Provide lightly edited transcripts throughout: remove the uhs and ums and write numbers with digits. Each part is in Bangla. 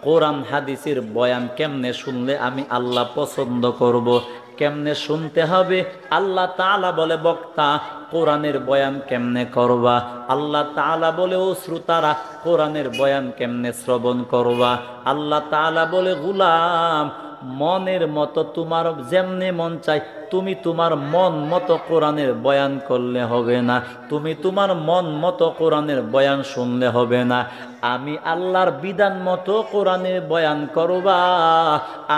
কোরআন হাদিসের বয়ান কেমনে শুনলে আমি আল্লাহ পছন্দ করব, কেমনে শুনতে হবে। আল্লাহ তাআলা বলে বক্তা কোরআনের বয়ান কেমনে করবা, আল্লাহ তাআলা বলে ও শ্রোতারা কোরআনের বয়ান কেমনে শ্রবণ করবা। আল্লাহ তাআলা বলে গোলাম মনের মতো তোমার যেমনে মন চাই তুমি তোমার মন মতো কোরআনের বয়ান করলে হবে না, তুমি তোমার মন মতো কোরআনের বয়ান শুনলে হবে না। আমি আল্লাহর বিধান মতো কোরআনের বয়ান করবা,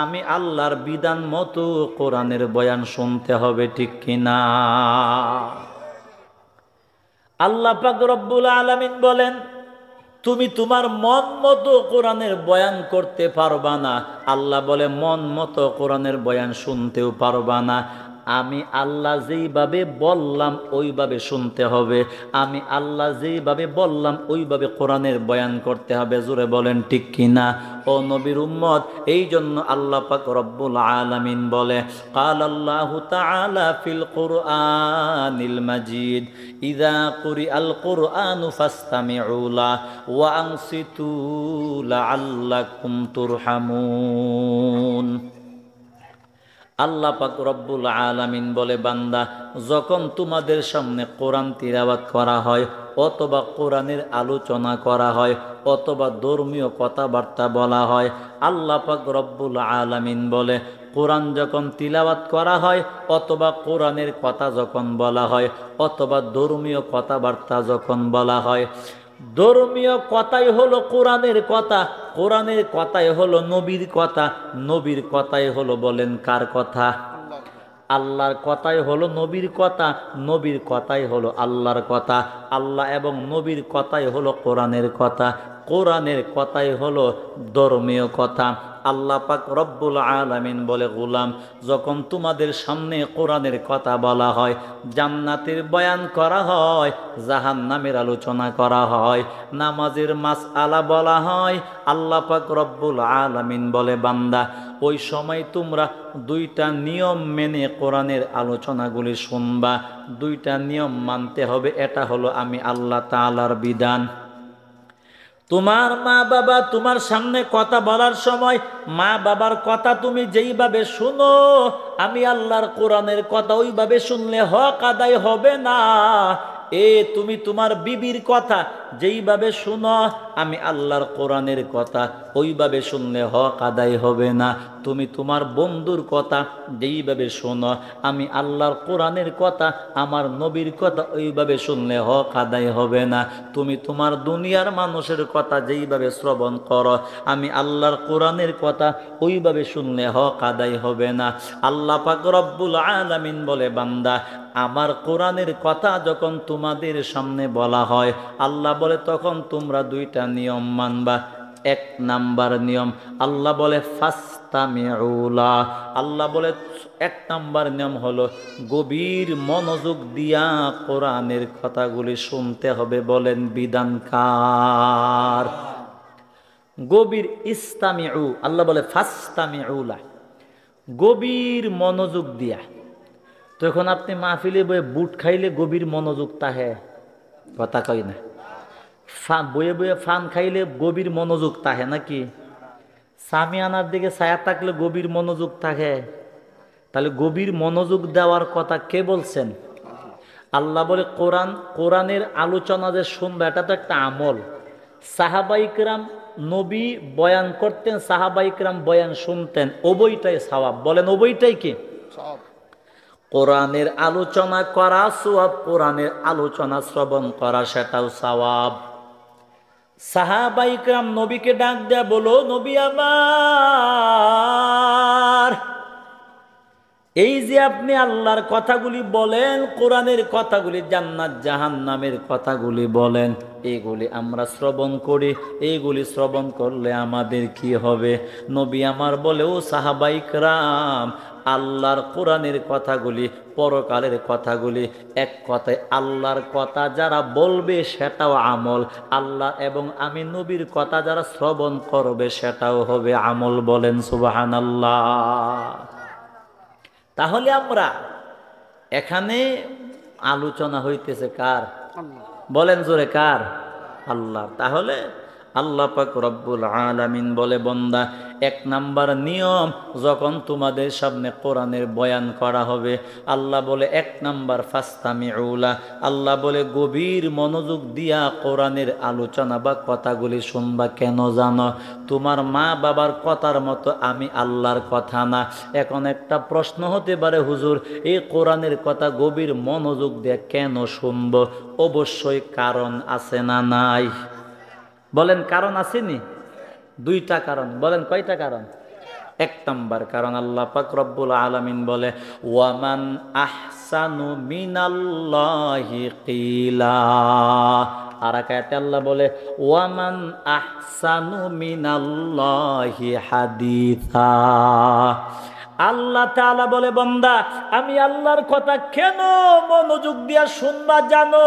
আমি আল্লাহর বিধান মতো কোরআনের বয়ান শুনতে হবে, ঠিক কিনা? আল্লাহ পাক রব্বুল আলামিন বলেন তুমি তোমার মন মতো কোরআনের বয়ান করতে পারবা না। আল্লাহ বলে মন মতো কোরআনের বয়ান শুনতেও পারবা না। আমি আল্লাহ যেইভাবে বললাম ওইভাবে শুনতে হবে, আমি আল্লাহ যেইভাবে বললাম ওইভাবে কোরআনের বয়ান করতে হবে। জোরে বলেন ঠিক কিনা ও নবীর উম্মত? এই জন্য আল্লাহ পাক রব্বুল আলামিন বলে ক্বালাল্লাহু তাআলা ফিল কুরআনিল মাজিদ ইযা কুরিআল কুরআনু ফাসতামিউ লাহু ওয়া আনসিতু লাআল্লাকুম তুরহামুন। আল্লাহ পাক রব্বুল আলামিন বলে বান্দা যখন তোমাদের সামনে কোরআন তিলাওয়াত করা হয় অথবা কোরআনের আলোচনা করা হয় অথবা ধর্মীয় কথাবার্তা বলা হয়, আল্লাহ পাক রব্বুল আলামিন বলে কোরআন যখন তিলাওয়াত করা হয় অথবা কোরআনের কথা যখন বলা হয় অথবা ধর্মীয় কথাবার্তা যখন বলা হয়, ধর্মীয় কথাই হলো কোরআনের কথা, কোরআনের কথাই হলো নবীর কথা, নবীর কথাই হলো বলেন কার কথা? আল্লাহর কথাই হলো নবীর কথা, নবীর কথাই হলো আল্লাহর কথা, আল্লাহ এবং নবীর কথাই হলো কোরআনের কথা, কোরআনের কথাই হলো ধর্মীয় কথা। আল্লাহ পাক রব্বুল আলামিন বলে গোলাম যখন তোমাদের সামনে কোরআনের কথা বলা হয়, জান্নাতের বয়ান করা হয়, জাহান্নামের আলোচনা করা হয়, নামাজের মাসআলা বলা হয়, আল্লাহ পাক রব্বুল আলামিন বলে বান্দা ওই সময় তোমরা দুইটা নিয়ম মেনে কোরআনের আলোচনাগুলি শুনবা, দুইটা নিয়ম মানতে হবে। এটা হলো আমি আল্লাহ তাআলার বিধান। তোমার মা বাবা তোমার সামনে কথা বলার সময় মা বাবার কথা তুমি যেইভাবে শুনো, আমি আল্লাহর কোরআনের কথা ওইভাবে শুনলে হক আদায় হবে না। তুমি তোমার বিবির কথা যেইভাবে শুনো, আমি আল্লাহর কোরআনের কথা ওইভাবে শুনলে হক আদায় হবে না। তুমি তোমার বন্ধুর কথা যেইভাবে শোনো, আমি আল্লাহর কোরআনের কথা আমার নবীর কথা ওইভাবে শুনলে হক আদায় হবে না। তুমি তোমার দুনিয়ার মানুষের কথা যেইভাবে শ্রবণ করো, আমি আল্লাহর কোরআনের কথা ওইভাবে শুনলে হক আদায় হবে না। আল্লাহ পাক রব্বুল আলামিন বলে বান্দা আমার কোরআনের কথা যখন তোমাদের সামনে বলা হয়, আল্লাহ বলে তখন তোমরা দুইটা নিয়ম মানবা। এক নাম্বার নিয়ম আল্লাহ বলে ফাসতামিউ লাহু, আল্লাহ বলে এক নাম্বার নিয়ম হলো গভীর মনোযোগ দিয়া কোরআনের কথাগুলি শুনতে হবে। বলেন বিধান কার? গভীর ইস্তামিউ, আল্লাহ বলে ফাসতামিউ লাহু, গভীর মনোযোগ দিয়া। তখন আপনি মাহফিলে বয়ে বুট খাইলে গভীর মনোযোগ তাহে, কথা কই না? বয়ে বয়ে ফান খাইলে গভীর মনোযোগ তাহে নাকি? সামিয়ানার দিকে ছায়া থাকলে গভীর মনোযোগ থাকে? তাহলে গভীর মনোযোগ দেওয়ার কথা কে বলছেন? আল্লাহ বলে কোরআনের আলোচনা যে শুনবে এটা তো একটা আমল। সাহাবায়ে কেরাম নবী বয়ান করতেন, সাহাবায়ে কেরাম বয়ান শুনতেন, ওইটাই সওয়াব। বলেন ওইটাই কি? কোরআনের আলোচনা করা সওয়াব, কোরআনের আলোচনা শ্রবণ করা সেটাও সওয়াব। সাহাবায়ে কেরাম নবীকে ডাক দেয়া বলো নবী আমার, এই যে আপনি আল্লাহর কথাগুলি বলেন, কোরআনের কথাগুলি, জান্নাত জাহান্নামের কথাগুলি বলেন, এগুলি আমরা শ্রবণ করি, এইগুলি শ্রবণ করলে আমাদের কি হবে? নবী আমার বলে ও সাহাবায়ে কেরাম আল্লাহর কোরআনের কথাগুলি, পরকালের কথাগুলি, এক কথায় আল্লাহর কথা যারা বলবে সেটাও আমল, আল্লাহ এবং আমি নবীর কথা যারা শ্রবণ করবে সেটাও হবে আমল। বলেন সুবহানাল্লাহ। তাহলে আমরা এখানে আলোচনা হইতেছে কার? বলেন জোরে কার? আল্লাহ। তাহলে আল্লাহ পাক রব্বুল আলামিন বলে বান্দা এক নাম্বার নিয়ম যখন তোমাদের সামনে কোরআনের বয়ান করা হবে আল্লাহ বলে এক নাম্বার ফাস্তামিউলা আল্লাহ বলে গভীর মনোযোগ দিয়া কোরআনের আলোচনা বা কথাগুলি শুনবা কেন জানো তোমার মা বাবার কথার মতো আমি আল্লাহর কথা না এখন একটা প্রশ্ন হতে পারে হুজুর এই কোরআনের কথা গভীর মনোযোগ দিয়ে কেন শুনবো অবশ্যই কারণ আছে না নাই বলেন কারণ আসেনি দুইটা কারণ বলেন কয়টা কারণ এক নাম্বার কারণ আল্লাহ পাক রব্বুল আলামিন বলে ওয়ামান আহসানু মিনাল্লাহি কিলা আর আয়াতে আল্লাহ বলে ওয়ামান আহসানু মিনাল্লাহি হাদিসা আল্লাহ তাআলা বলে বান্দা আমি আল্লাহর কথা কেন মনোযোগ দিয়া শুনবা জানো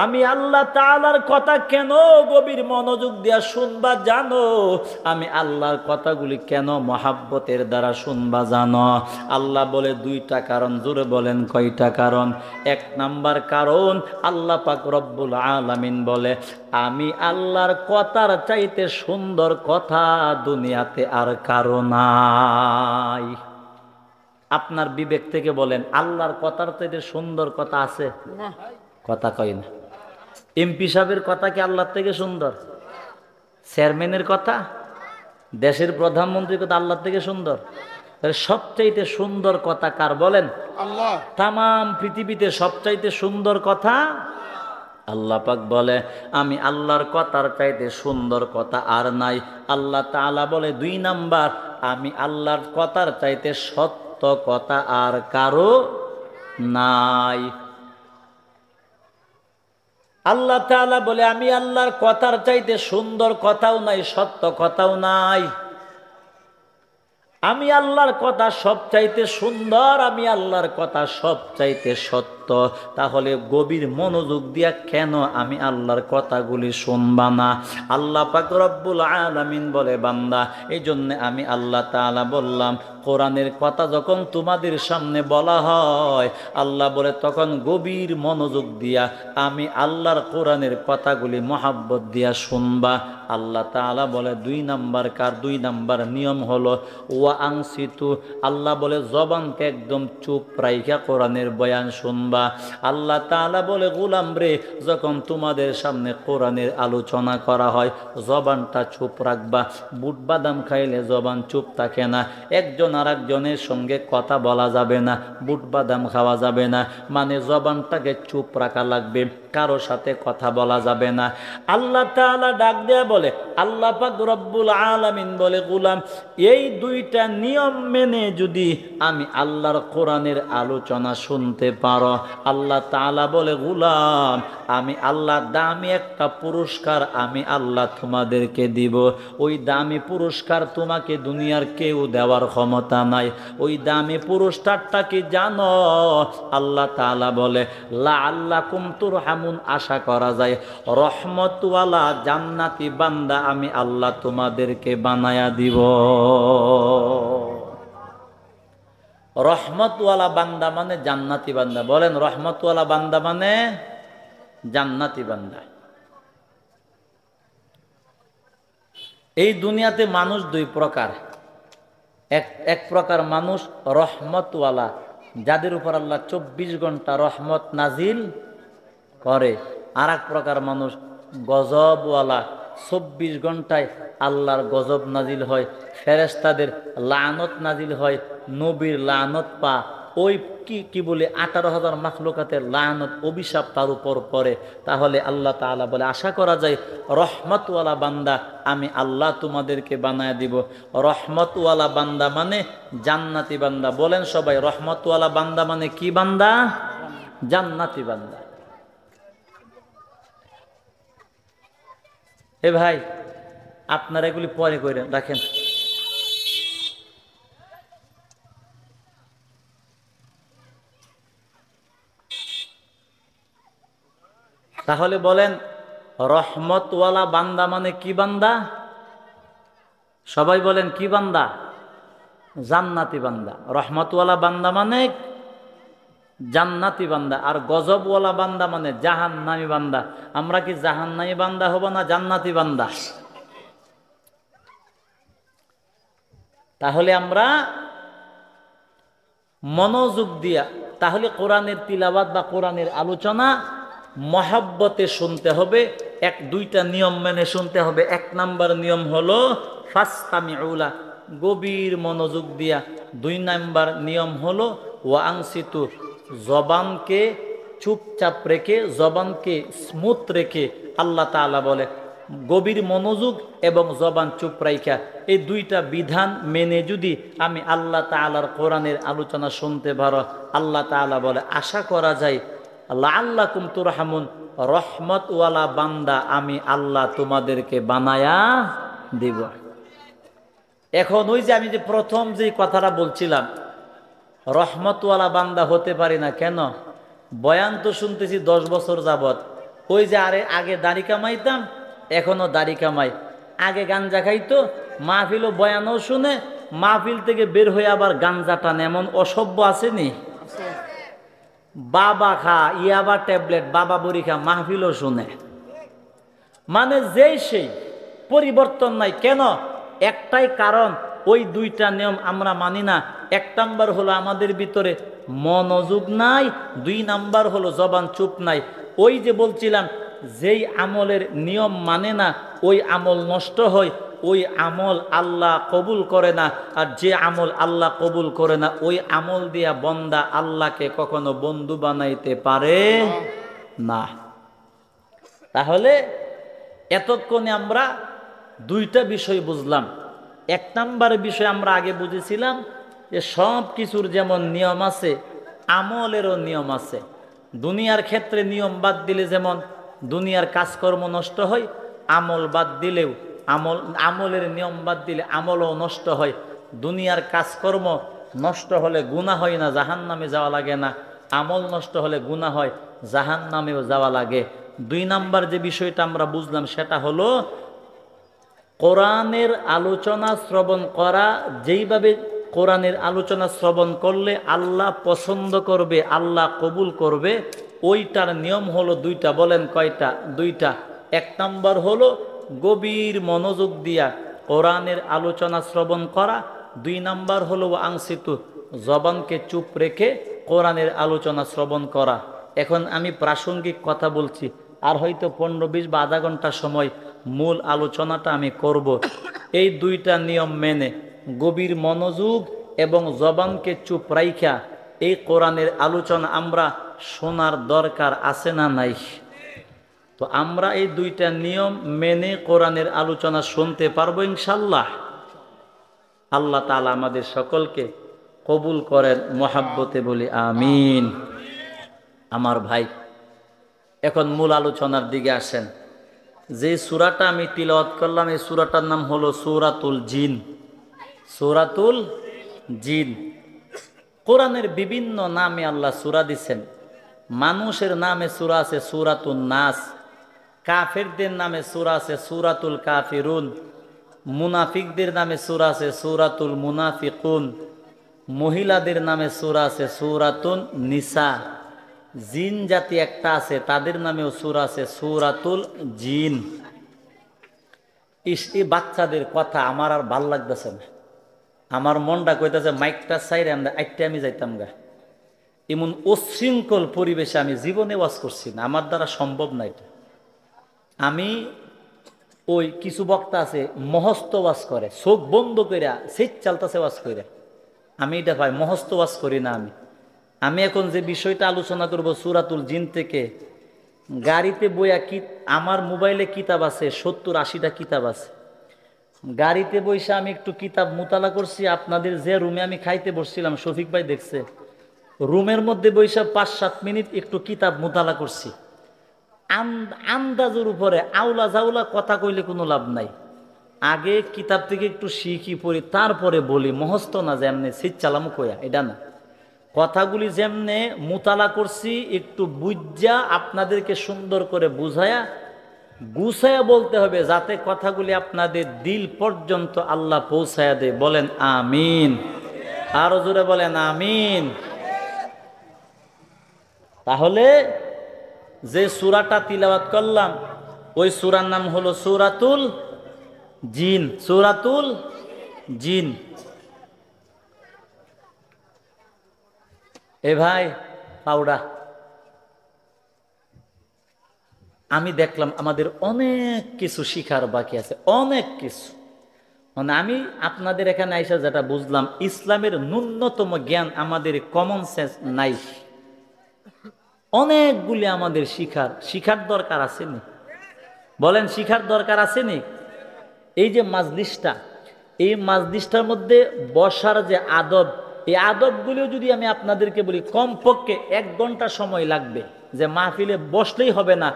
আমি আল্লাহ তাআলার কথা কেন গভীর মনোযোগ দিয়া শুনবা জানো আমি আল্লাহর কথাগুলি কেন মহাব্বতের দ্বারা শুনবা জানো আল্লাহ বলে দুইটা কারণ জোরে বলেন কয়টা কারণ এক নাম্বার কারণ আল্লাহ পাক রব্বুল আলামিন বলে আমি আল্লাহর কথার চাইতে সুন্দর কথা দুনিয়াতে আর কারো নাই আপনার বিবেক থেকে বলেন আল্লাহর কথার চাইতে সুন্দর কথা আছে কথা কয় না এমপি সাহেবের কথা কি আল্লাহর থেকে সুন্দর চেয়ারম্যানের কথা দেশের প্রধানমন্ত্রীর কথা আল্লাহর থেকে সুন্দর সবচাইতে সুন্দর কথা কার বলেন আল্লাহ তামাম পৃথিবীতে সবচাইতে সুন্দর কথা আল্লাহ পাক বলে আমি আল্লাহর কথার চাইতে সুন্দর কথা আর নাই আল্লাহ তাআলা বলে দুই নাম্বার আমি আল্লাহর কথার চাইতে সত্য কথা আর কারো নাই আল্লাহ তাআলা বলে আমি আল্লাহর কথার চাইতে সুন্দর কথাও নাই সত্য কথাও নাই আমি আল্লাহর কথা সবচাইতে সুন্দর আমি আল্লাহর কথা সবচাইতে সত্য তাহলে গভীর মনোযোগ দিয়া কেন আমি আল্লাহর কথাগুলি শুনবা না আল্লাহ পাক রব্বুল আলামিন বলে বান্দা এই জন্য আমি আল্লাহ তাআলা বললাম কোরআনের কথা যখন তোমাদের সামনে বলা হয় আল্লাহ বলে তখন গভীর মনোযোগ দিয়া আমি আল্লাহর কোরআনের কথাগুলি মহাব্বত দিয়া শুনবা আল্লাহ তাআলা বলে দুই নাম্বার নিয়ম হলো ওয়া আনসিতু আল্লাহ বলে জবানকে একদম চুপ রাইখা কোরআনের বয়ান শুনবা আল্লাহ তাআলা বলে গোলাম রে যখন তোমাদের সামনে কোরআনের আলোচনা করা হয় জবানটা চুপ রাখবা বুট বাদাম খাইলে জবান চুপ থাকে না একজন আরেকজনের সঙ্গে কথা বলা যাবে না বুট বাদাম খাওয়া যাবে না মানে জবানটাকে চুপ রাখা লাগবে কারো সাথে কথা বলা যাবে না আল্লাহ তাআলা ডাক দেয়া বলে আল্লাহ পাক রব্বুল আলামিন বলে গোলাম এই দুইটা নিয়ম মেনে যদি আমি আল্লাহর কোরআনের আলোচনা শুনতে পারো আল্লাহ তাআলা বলে গোলাম আমি আল্লাহ দামি একটা পুরস্কার আমি আল্লাহ তোমাদেরকে দিব ওই দামি পুরস্কার তোমাকে দুনিয়ার কেউ দেওয়ার ক্ষমতা নাই ওই দামি পুরস্কারটা কি জানো আল্লাহ তাআলা বলে লাআল্লাকুম তুরহামুন আশা করা যায় রহমতওয়ালা জান্নাতি বান্দা আমি আল্লাহ তোমাদেরকে বানায়া দিব রহমতওয়ালা বান্দা মানে জান্নাতি বান্দা বলেন রহমতওয়ালা বান্দা মানে জান্নাতি বান্দা এই দুনিয়াতে মানুষ দুই প্রকার এক প্রকার মানুষ রহমতওয়ালা যাদের উপর আল্লাহ 24 ঘন্টা রহমত নাজিল করে আর এক প্রকার মানুষ গজবওয়ালা 24 ঘন্টায় আল্লাহর গজব নাজিল হয় ফেরেশতাদের লানত নাজিল হয় নবীর লানত পা ওই কি বলে 18,000 মাখলুকাতের লানত অভিশাপ তার উপর পড়ে তাহলে আল্লাহ তাআলা বলে আশা করা যায় রহমতওয়ালা বান্দা আমি আল্লাহ তোমাদেরকে বানায় দিব রহমতওয়ালা বান্দা মানে জান্নাতি বান্দা বলেন সবাই রহমতওয়ালা বান্দা মানে কি বান্দা জান্নাতি বান্দা এ ভাই আপনারা এগুলি পরে কইরেন রাখেন তাহলে বলেন রহমতওয়ালা বান্দা মানে কি বান্দা সবাই বলেন কি বান্দা জান্নাতি বান্দা রহমতওয়ালা বান্দা মানে জান্নাতি বান্দা। আর গজবওয়ালা বান্দা মানে জাহান্নামী বান্দা। আমরা কি জাহান্নামী বান্দা হব না জান্নাতি বান্দা? তাহলে আমরা মনোযোগ দিয়া, তাহলে কোরআনের তিলাওয়াত বা কোরআনের আলোচনা মহাব্বতে শুনতে হবে। দুইটা নিয়ম মেনে শুনতে হবে। এক নাম্বার নিয়ম হলো ফাসতামিউলা, গভীর মনোযোগ দিয়া। দুই নাম্বার নিয়ম হলো ওয়াংসিতু, জবানকে চুপচাপ রেখে, জবানকে স্মুথ রেখে। আল্লাহ তাআলা বলে গভীর মনোযোগ এবং জবান চুপ রাইখা, এই দুইটা বিধান মেনে যদি আমি আল্লাহ তাআলার কোরআনের আলোচনা শুনতে পারো, আল্লাহ তাআলা বলে আশা করা যায় লাআল্লাকুম তুরহামুন, রহমতওয়ালা বান্দা আমি আল্লাহ তোমাদেরকে বানায়া দেব। এখন ওই যে আমি যে প্রথম যে কথাটা বলছিলাম, রহমতওয়ালা বান্দা হতে পারি না কেন? বয়ান তো শুনতেছি 10 বছর যাবত। ওই যে আগে দাড়ি কামাইতাম, এখনো দাড়ি কামাই। আগে গাঞ্জা খাইতো, মাহফিল ও বয়ানও শুনে, মাহফিল থেকে বের হয়ে আবার গাঞ্জা টান, এমন অসভ্য আসেনি? বাবা খা, ইয়াবা ট্যাবলেট, বাবা বড়ি খা, মাহফিলও শুনে। মানে যেই সেই, পরিবর্তন নাই। কেন? একটাই কারণ, ওই দুইটা নিয়ম আমরা মানি না। এক নাম্বার হলো আমাদের ভিতরে মনোযোগ নাই, দুই নাম্বার হলো জবান চুপ নাই। ওই যে বলছিলাম, যেই আমলের নিয়ম মানে না ওই আমল নষ্ট হয়, ওই আমল আল্লাহ কবুল করে না। আর যে আমল আল্লাহ কবুল করে না, ওই আমল দিয়া বন্দা আল্লাহকে কখনো বন্ধু বানাইতে পারে না। তাহলে এতক্ষণে আমরা দুইটা বিষয় বুঝলাম। এক নাম্বার বিষয় আমরা আগে বুঝেছিলাম যে সব কিছুর যেমন নিয়ম আছে, আমলেরও নিয়ম আছে। দুনিয়ার ক্ষেত্রে নিয়ম বাদ দিলে যেমন দুনিয়ার কাজকর্ম নষ্ট হয়, আমল বাদ দিলেও আমলের নিয়ম বাদ দিলে আমলও নষ্ট হয়। দুনিয়ার কাজকর্ম নষ্ট হলে গুনাহ হয় না, জাহান্নামে যাওয়া লাগে না। আমল নষ্ট হলে গুনাহ হয়, জাহান্নামেও যাওয়া লাগে। দুই নাম্বার যে বিষয়টা আমরা বুঝলাম সেটা হলো কোরআনের আলোচনা শ্রবণ করা। যেইভাবে কোরআনের আলোচনা শ্রবণ করলে আল্লাহ পছন্দ করবে, আল্লাহ কবুল করবে, ওইটার নিয়ম হলো দুইটা। বলেন কয়টা? দুইটা। এক নাম্বার হলো গভীর মনোযোগ দিয়া কোরআনের আলোচনা শ্রবণ করা। দুই নাম্বার হলো আংসিতু, জবানকে চুপ রেখে কোরআনের আলোচনা শ্রবণ করা। এখন আমি প্রাসঙ্গিক কথা বলছি, আর হয়তো 15-20 বা আধা ঘন্টা সময় মূল আলোচনাটা আমি করব। এই দুইটা নিয়ম মেনে গভীর মনোযোগ এবং জবানকে চুপ রাইখা এই কোরআনের আলোচনা আমরা শোনার দরকার আছে না নাই? তো আমরা এই দুইটা নিয়ম মেনে কোরআনের আলোচনা শুনতে পারবো ইনশাল্লাহ। আল্লাহ তাআলা আমাদের সকলকে কবুল করেন, মহাব্বতে বলি আমিন। আমার ভাই, এখন মূল আলোচনার দিকে আসেন। যে সূরাটা আমি তিলাওয়াত করলাম, এই সূরাটার নাম হলো সূরাতুল জিন। সূরাতুল জিন। কোরআনের বিভিন্ন নামে আল্লাহ সূরা দিচ্ছেন। মানুষের নামে সূরা আছে সূরাতুন নাস, কাফেরদের নামে সূরা আছে সূরাতুল কাফিরুন, মুনাফিকদের নামে সূরা আছে সূরাতুল মুনাফিকুন, মহিলাদের নামে সূরা আছে সূরাতুন নিসা, জিন জাতি একটা আছে তাদের নামেও সূরা আছে সূরাতুল জিন। এই বাচ্চাদের কথা আমার আর ভাল লাগতেছে না। আমার মনটা কইতেছে মাইকটা চাইরে আমরা আইটে আমি যাইতাম গা। এমন উচ্ছৃঙ্খল পরিবেশে আমি জীবনে ওয়াজ করছি না, আমার দ্বারা সম্ভব না এটা। আমি ওই কিছু বক্তা আছে মহস্ত ওয়াজ করে, চোখ বন্ধ কইরা সেট চালতাছে ওয়াজ কইরা। আমি এটা ভাই মহস্ত ওয়াজ করি না। আমি এখন যে বিষয়টা আলোচনা করব সূরাতুল জিন থেকে, গাড়িতে বইয়া কি আমার মোবাইলে কিতাব আছে 70-80টা কিতাব আছে। গাড়িতে বইসা আমি একটু কিতাব মুতালা করছি। আপনাদের যে রুমে আমি খাইতে বসছিলাম, শফিক ভাই দেখছে, রুমের মধ্যে বইসা 5-7 মিনিট একটু কিতাব মুতালা করছি। আন্দাজের উপরে আউলা জাউলা কথা কইলে কোনো লাভ নাই। আগে কিতাব থেকে একটু শিখি পড়ি, তারপরে বলি। মহস্ত না যে এমনি সিট চালামু কইয়া, এটা না। কথাগুলি যেমনে মুতালা করছি একটু বুঝা আপনাদেরকে সুন্দর করে বুঝায়া গুছায়া বলতে হবে, যাতে কথাগুলি আপনাদের দিল পর্যন্ত আল্লাহ পৌঁছায়া দেয়। বলেন আমিন। আরো জোরে বলেন আমিন। তাহলে যে সূরাটা তিলাওয়াত করলাম ওই সূরার নাম হলো সূরাতুল জিন। সূরাতুল জিন। এ ভাই পাউডা, আমি দেখলাম আমাদের অনেক কিছু শিখার বাকি আছে, অনেক কিছু। মানে আমি আপনাদের এখানে আইসা যেটা বুঝলাম, ইসলামের ন্যূনতম জ্ঞান আমাদের কমন সেন্স নাই। অনেকগুলি আমাদের শিখার দরকার আছে নি? বলেন, শিখার দরকার আছে নি? এই যে মাজলিসটা, এই মাজলিসটার মধ্যে বসার যে আদব, এই আদবগুলিও যদি আমি আপনাদেরকে বলি, কমপক্ষে 1 ঘন্টা সময় লাগবে। যে মাহফিলে বসলেই হবে না,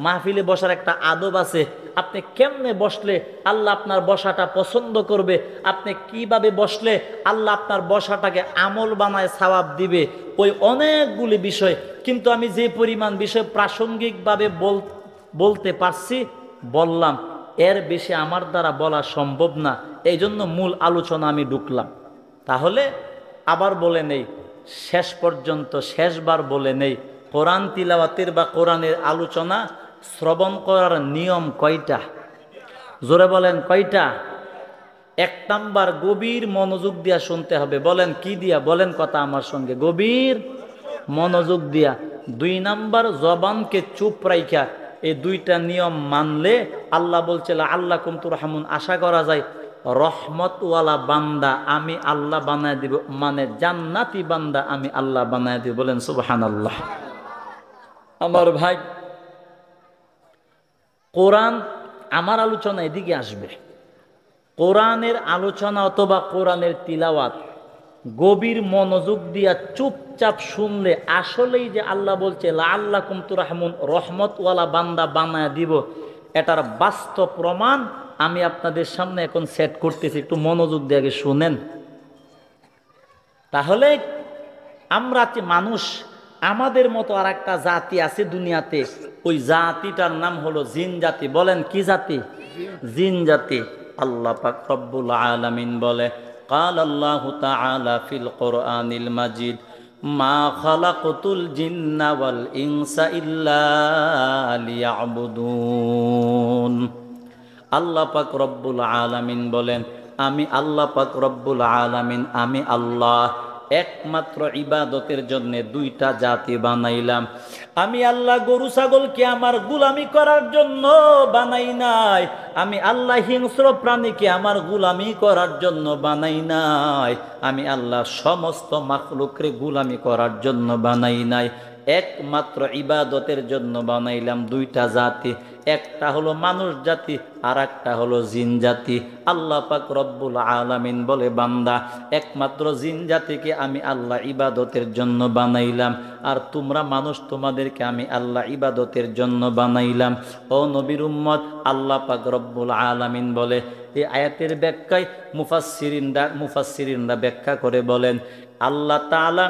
মাহফিলে বসার একটা আদব আছে। আপনি কেমনে বসলে আল্লাহ আপনার বসাটা পছন্দ করবে, আপনি কিভাবে বসলে আল্লাহ আপনার বসাটাকে আমল বানায় সওয়াব দিবে, ওই অনেকগুলি বিষয়। কিন্তু আমি যে পরিমাণ বিষয় প্রাসঙ্গিকভাবে বলতে পারছি বললাম, এর বেশি আমার দ্বারা বলা সম্ভব না। এই জন্য মূল আলোচনা আমি ঢুকলাম। তাহলে আবার বলে নেই, শেষ পর্যন্ত শেষবার বলে নেই, কোরআন তিলাওয়াতের বা কোরআনের আলোচনা শ্রবণ করার নিয়ম কয়টা? জোরে বলেন কয়টা? 1 নাম্বার, গভীর মনোযোগ দিয়া শুনতে হবে। বলেন কি দিয়া? বলেন কথা আমার সঙ্গে, গভীর মনোযোগ দিয়া। 2 নাম্বার, জবানকে চুপ রাইখা। এই 2টা নিয়ম মানলে আল্লাহ বলছে আল্লাকুম তুরহামুন, আশা করা যায় রহমতওয়ালা বান্দা আমি আল্লাহ বানায় দিব, মানে জান্নাতি বান্দা আমি আল্লাহ বানায় দিব। বলেন সুবহানাল্লাহ। আমার ভাই, কোরআন, আমার আলোচনা এদিকে আসবে। কোরআনের আলোচনা অথবা কোরআনের তিলাওয়াত গভীর মনোযোগ দিয়া চুপচাপ শুনলে আসলেই যে আল্লাহ বলছে লাআল্লাকুম তুরহামুন, রহমতওয়ালা বান্দা বানায় দিব, এটার বাস্তব প্রমাণ আমি আপনাদের সামনে এখন সেট করতেছি। একটু মনোযোগ দিয়ে আগে শুনেন। তাহলে আমরা মানুষ, আমাদের মতো আর একটা জাতি আছে দুনিয়াতে, ওই জাতিটার নাম হলো জিন জাতি। বলেন কি জাতি? জিন জাতি। আল্লাহ পাক রব্বুল আলামিন বলে, قال الله تعالى في القرآن المجيد ما خلقت الجن والإنس إلا ليعبدون। আল্লাহ পাক রব্বুল আলামিন বলেন, আমি আল্লাহ পাক রব্বুল আলামিন, আমি আল্লাহ একমাত্র ইবাদতের জন্য 2টা জাতি বানাইলাম। আমি আল্লাহ গরু ছাগলকে আমার গুলামি করার জন্য বানাই নাই। আমি আল্লাহ হিংস্র প্রাণীকে আমার গুলামি করার জন্য বানাই নাই। আমি আল্লাহ সমস্ত মাখলুকরে গুলামি করার জন্য বানাই নাই। একমাত্র ইবাদতের জন্য বানাইলাম 2টা জাতি। একটা হলো মানুষ জাতি, আর একটা হলো জিন জাতি। আল্লাহ পাক রব্বুল আলামিন বলে, বান্দা একমাত্র জিন জাতিকে আমি আল্লাহ ইবাদতের জন্য বানাইলাম, আর তোমরা মানুষ, তোমাদেরকে আমি আল্লাহ ইবাদতের জন্য বানাইলাম। ও নবীর উম্মত, আল্লাহ পাক রব্বুল আলামিন বলে, এই আয়াতের ব্যাখ্যায় মুফাসসিরিনরা ব্যাখ্যা করে বলেন, আল্লাহ তাআলা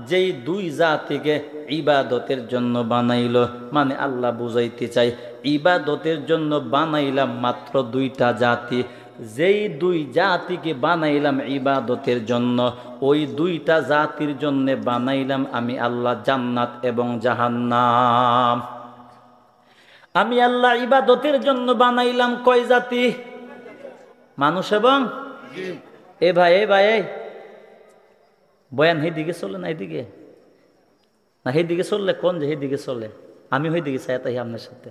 যেই 2 জাতিকে ইবাদতের জন্য বানাইল, মানে আল্লাহ বুঝাইতে চাই ইবাদতের জন্য বানাইলাম মাত্র 2টা জাতি। যেই 2 জাতিকে বানাইলাম ইবাদতের জন্য, ওই 2টা জাতির জন্য বানাইলাম আমি আল্লাহ জান্নাত এবং জাহান্নাম। আমি আল্লাহ ইবাদতের জন্য বানাইলাম কয় জাতি? মানুষ এবং জিন। এ ভাই বয়ান সেইদিকে চলে না, এইদিকে না, সেইদিকে চললে কোন যে সেইদিকে চলে, আমি ওইদিকে চাই তাই আপনার সাথে।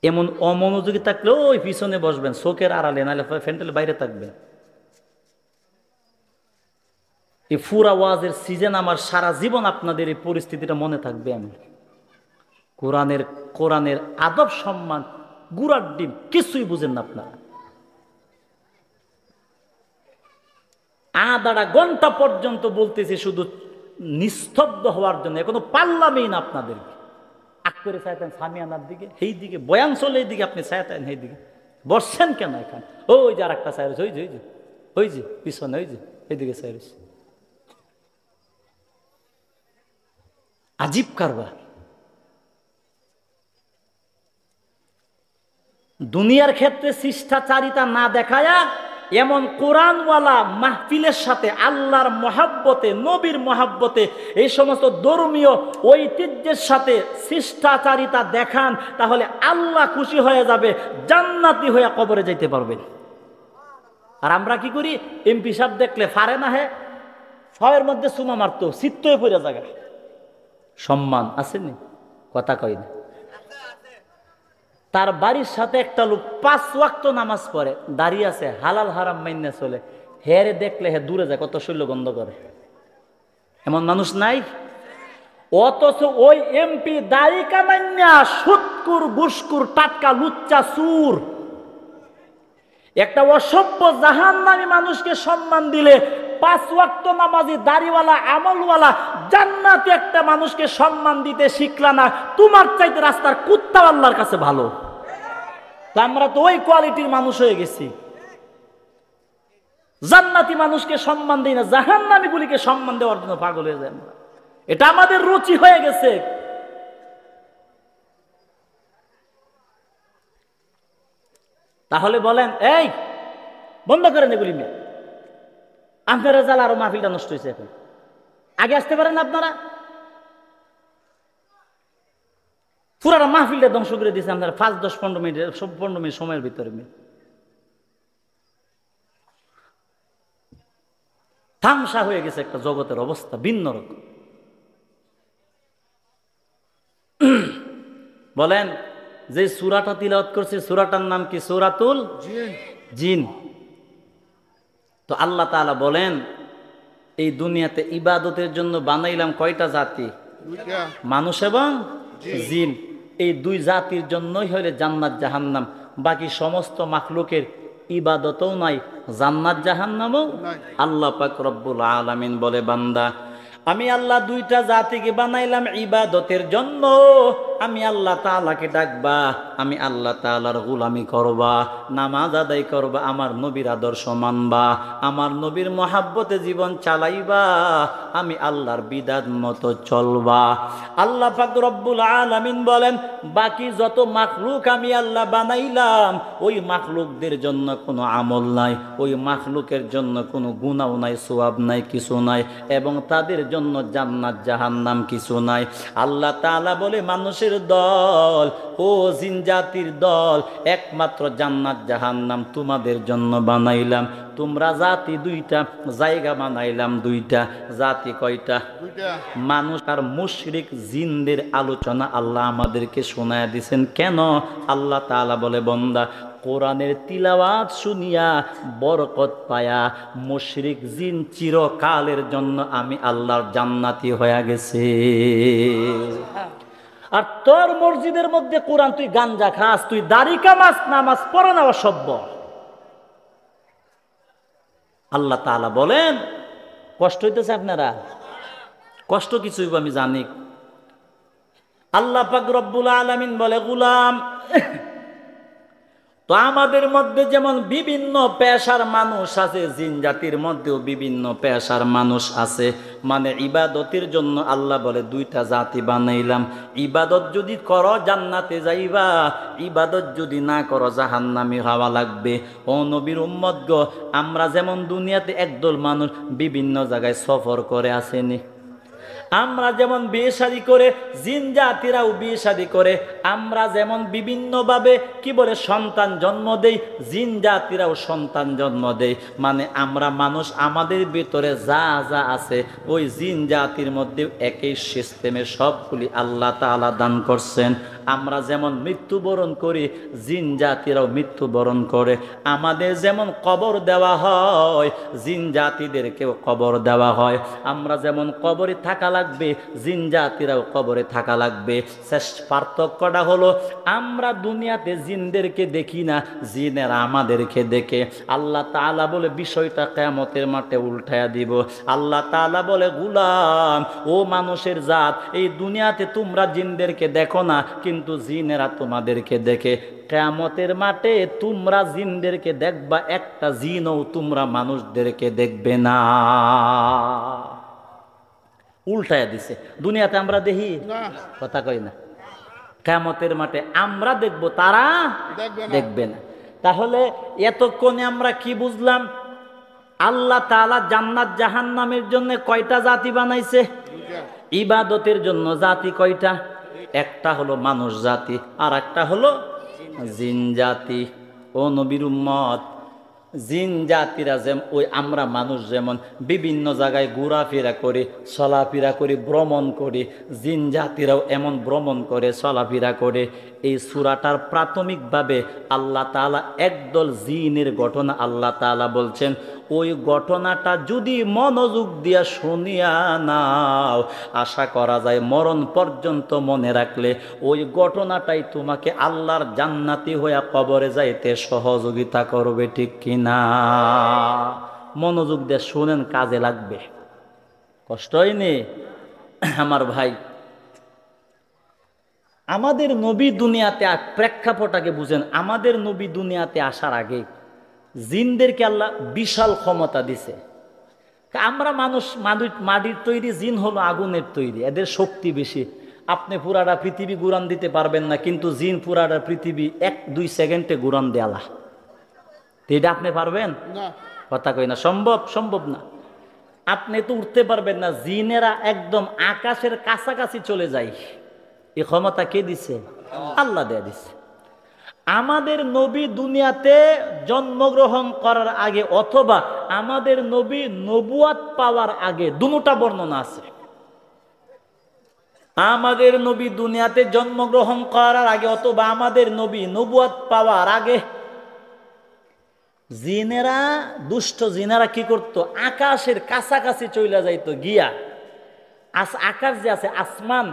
এমন অমনোযোগী থাকলে ওই পিছনে বসবেন, চোখের আড়ালে, নাহলে ফ্যান্টেল বাইরে থাকবেন। এই ফুরা ওয়াজের সিজন আমার সারা জীবন আপনাদের এই পরিস্থিতিটা মনে থাকবে। আমি কোরআনের আদব সম্মান গুড়ার ডিম কিছুই বুঝেন না আপনারা। 1/2 ঘন্টা পর্যন্ত বলতেছি শুধু নিস্তব্ধ হওয়ার জন্য, এখনো পারলামই না আপনাদেরকে। আগ করে চাইতেন সামিয়ানার দিকে, সেই দিকে বয়ান চলে, এই দিকে আপনি চাইতেন সেই দিকে। বসছেন কেন এখানে? ওই যে আর একটা চাইরেছে, ওই যে পিছনে, ওই যে এইদিকে চাইরেছে। আজীব কারবার। দুনিয়ার ক্ষেত্রে শিষ্টাচারিতা না দেখায়া এমন কোরআনওয়ালা মাহফিলের সাথে আল্লাহর মহাব্বতে, নবীর মহাব্বতে, এই সমস্ত ধর্মীয় ঐতিহ্যের সাথে শিষ্টাচারিতা দেখান, তাহলে আল্লাহ খুশি হয়ে যাবে, জান্নাতি হয়ে কবরে যাইতে পারবেন। আর আমরা কি করি, এমপি সাহেব দেখলে ফারে না হে ছয়ের মধ্যে চুমা মারতো, চিত্তই পড়ে জায়গা। সম্মান আসেনি, কথা কই না। তার বাড়ির সাথে একটা লোক 5 ওয়াক্ত নামাজ পড়ে, দাঁড়িয়ে আছে, হালাল হারাম মাইনে চলে, হেরে দেখলে হে দূরে যায়, কত শৈল্য গন্ধ করে। এমন মানুষ নাই? অথচ ওই এমপি দাড়ি কামাইনা সুৎকুর ঘুষকুর টাটকা লুচ্চা চুর একটা অসভ্য জাহান্নামী মানুষকে সম্মান দিলে 5 ওয়াক্ত নামাজি দাড়িওয়ালা আমলওয়ালা জান্নাতি একটা মানুষকে সম্মান দিতে শিখলা না, তোমার চাইতে রাস্তার কুত্তা আল্লাহর কাছে ভালো। তা আমরা তো ওই কোয়ালিটির মানুষ হয়ে গেছি, জান্নাতি মানুষকে সম্মান দিই না, জাহান্নামী গুলিকে সম্মান দেওয়ার জন্য পাগল হয়ে যায়। এটা আমাদের রুচি হয়ে গেছে। তাহলে বলেন, এই বন্ধ করেন এগুলি মেয়ে, আপনারা জাল আরো মাহফিলটা নষ্ট হয়েছে। এখন আগে আসতে পারেন আপনারা, পুরাটা মাহফিলটা ধ্বংস করে দিয়েছে আপনারা 5, 10, 15 মিনিট 15 মিনিট সময়ের ভিতরে। তামসা হয়ে গেছে একটা জগতের অবস্থা ভিন্ন রকম। বলেন, যে সূরাটা তিলাওয়াত করছে সূরাটার নাম কি? সূরাতুল জিন। তো আল্লাহ তাআলা বলেন, এই দুনিয়াতে ইবাদতের জন্য বানাইলাম কয়টা জাতি? মানুষ এবং জিন। এই 2 জাতির জন্যই হইলে জান্নাত জাহান্নাম। বাকি সমস্ত মাখলুকের ইবাদতও নাই, জান্নাত জাহান্নামও। আল্লাহ পাক রব্বুল আলামিন বলে, বান্দা আমি আল্লাহ 2টা জাতিকে বানাইলাম ইবাদতের জন্য। আমি আল্লাহ তাআলাকে ডাকবা, আমি আল্লাহ তাআলার গোলামি করবা, নামাজ আদায় করবা, আমার নবীর আদর্শ মানবা, আমার নবীর মহাব্বতে জীবন চালাইবা, আমি আল্লাহর বিধান মতো চলবা। আল্লাহ পাক রব্বুল আলামিন বলেন, বাকি যত মাখলুক আমি আল্লাহ বানাইলাম, ওই মাখলুকদের জন্য কোনো আমল নাই, ওই মাখলুকের জন্য কোনো গুনাহ নাই, সওয়াব নাই, কিছু নাই, এবং তাদের জন্য জান্নাত জাহান্নাম কিছু নাই। আল্লাহ তাআলা বলে, মানুষের দল ও জিন জাতির দল, একমাত্র জান্নাত জাহান্নাম তোমাদের জন্য বানাইলাম। তোমরা জাতি 2টা, জায়গা বানাইলাম 2টা। জাতি কয়টা? 2টা। মানুষ আর মুশরিক জিনদের আলোচনা আল্লাহ আমাদেরকে শোনায় দিয়েছেন। কেন? আল্লাহ তাআলা বলে, বান্দা কোরআনের তিলাওয়াত শুনিয়া বরকত পায়া মুশরিক জিন চিরকালের জন্য আমি আল্লাহর জান্নাতি হয়ে গেছে। আর তোর মসজিদের মধ্যে কোরআন, তুই গাঞ্জা খাস, তুই দাড়ি কামাস, নামাজ পড়ো না, অসভ্য। আল্লাহ তাআলা বলেন, কষ্ট হইতেছে আপনারা? কষ্ট কিছু আমি জানি। আল্লাহ পাক রব্বুল আলামিন বলে, গোলাম তো আমাদের মধ্যে যেমন বিভিন্ন পেশার মানুষ আছে, জিন জাতির মধ্যেও বিভিন্ন পেশার মানুষ আছে। মানে ইবাদতের জন্য আল্লাহ বলে 2টা জাতি বানাইলাম। ইবাদত যদি করো জান্নাতে যাইবা, ইবাদত যদি না করো জাহান্নামে হওয়া লাগবে। ও নবীর উম্মত গো, আমরা যেমন দুনিয়াতে একদল মানুষ বিভিন্ন জায়গায় সফর করে আসেনি, আমরা যেমন বিয়ে শাদী করে, জিন জাতিরাও বিয়ে শাদী করে। আমরা যেমন বিভিন্নভাবে কি বলে সন্তান জন্ম দেই, জিন জাতিরাও সন্তান জন্ম দেয়। মানে আমরা মানুষ, আমাদের ভিতরে যা যা আছে ওই জিন জাতির মধ্যে একই সিস্টেমে সবগুলি আল্লাহ তাআলা দান করছেন। আমরা যেমন মৃত্যুবরণ করি, জিন জাতিরাও মৃত্যুবরণ করে। আমাদের যেমন কবর দেওয়া হয়, জিন জাতিদেরকেও কবর দেওয়া হয়। আমরা যেমন কবরে থাকা লাগবে, জিন জাতিরাও কবরে থাকা লাগবে। শেষ পার্থক্যটা হলো, আমরা দুনিয়াতে জিনদেরকে দেখি না, জিনেরা আমাদেরকে দেখে। আল্লাহ তাআলা বলে, বিষয়টা কিয়ামতের মাঠে উল্টায়া দিব। আল্লাহ তাআলা বলে, গোলাম ও মানুষের জাত, এই দুনিয়াতে তোমরা জিনদেরকে দেখো না, কিন্তু জিনেরা তোমাদেরকে দেখে। কিয়ামতের মাঠে তোমরা জিনদেরকে দেখবা, একটা জিনও তোমরা মানুষদেরকে দেখবে না। উল্টায়া দিছে। দুনিয়াতে আমরা দেখি, কথা কই না। কিয়ামতের মাঠে আমরা দেখব, তারা দেখবে না। তাহলে এতক্ষণে আমরা কি বুঝলাম? আল্লাহ তাআলা জান্নাত জাহান্নামের জন্য কয়টা জাতি বানাইছে? ইবাদতের জন্য জাতি কয়টা? একটা হলো মানুষ জাতি, আর একটা হলো জিন জাতি। ও নবীর উম্মত, জিন জাতিরা যেমন ওই আমরা মানুষ যেমন বিভিন্ন জায়গায় ঘোরাফেরা করে, চলাফেরা করে, ভ্রমণ করে, জিন জাতিরাও এমন ভ্রমণ করে, চলাফেরা করে। এই সূরাটার প্রাথমিকভাবে আল্লাহ তাআলা একদল জিনের ঘটনা আল্লাহ তাআলা বলছেন। ওই ঘটনাটা যদি মনোযোগ দিয়া শুনিয়া নাও, আশা করা যায় মরণ পর্যন্ত মনে রাখলে ওই ঘটনাটাই তোমাকে আল্লাহর জান্নাতি হইয়া কবরে যাইতে সহযোগিতা করবে, ঠিক কিনা? মনোযোগ দিয়ে শুনেন, কাজে লাগবে, কষ্ট হয়নি আমার ভাই। আমাদের নবী দুনিয়াতে প্রেক্ষাপটটাকে বুঝেন। আমাদের নবী দুনিয়াতে আসার আগে জিনদেরকে আল্লাহ বিশাল ক্ষমতা দিছে। আমরা মানুষ মাটির তৈরি, জিন হলো আগুনের তৈরি, এদের শক্তি বেশি। আপনি পুরাটা পৃথিবী ঘুরান দিতে পারবেন না, কিন্তু জিন পুরাটা পৃথিবী 1-2 সেকেন্ডে ঘুরান দেয়ালা। এটা আপনি পারবেন? কথা কই না, সম্ভব না। আপনি তো উঠতে পারবেন না। জিনেরা একদম আকাশের কাছাকাছি চলে যায়। এই ক্ষমতা কে দিছে? আল্লাহ দেয়া দিছে। আমাদের নবী দুনিয়াতে জন্মগ্রহণ করার আগে অথবা আমাদের নবী নবুয়াত পাওয়ার আগে, দুটোটা বর্ণনা আছে। আমাদের নবী দুনিয়াতে জন্মগ্রহণ করার আগে অথবা আমাদের নবী নবুয়াত পাওয়ার আগে জিনেরা, দুষ্ট জিনেরা কি করতো? আকাশের কাছাকাছি চলে যাইতো গিয়া। আকাশ যে আছে আসমান,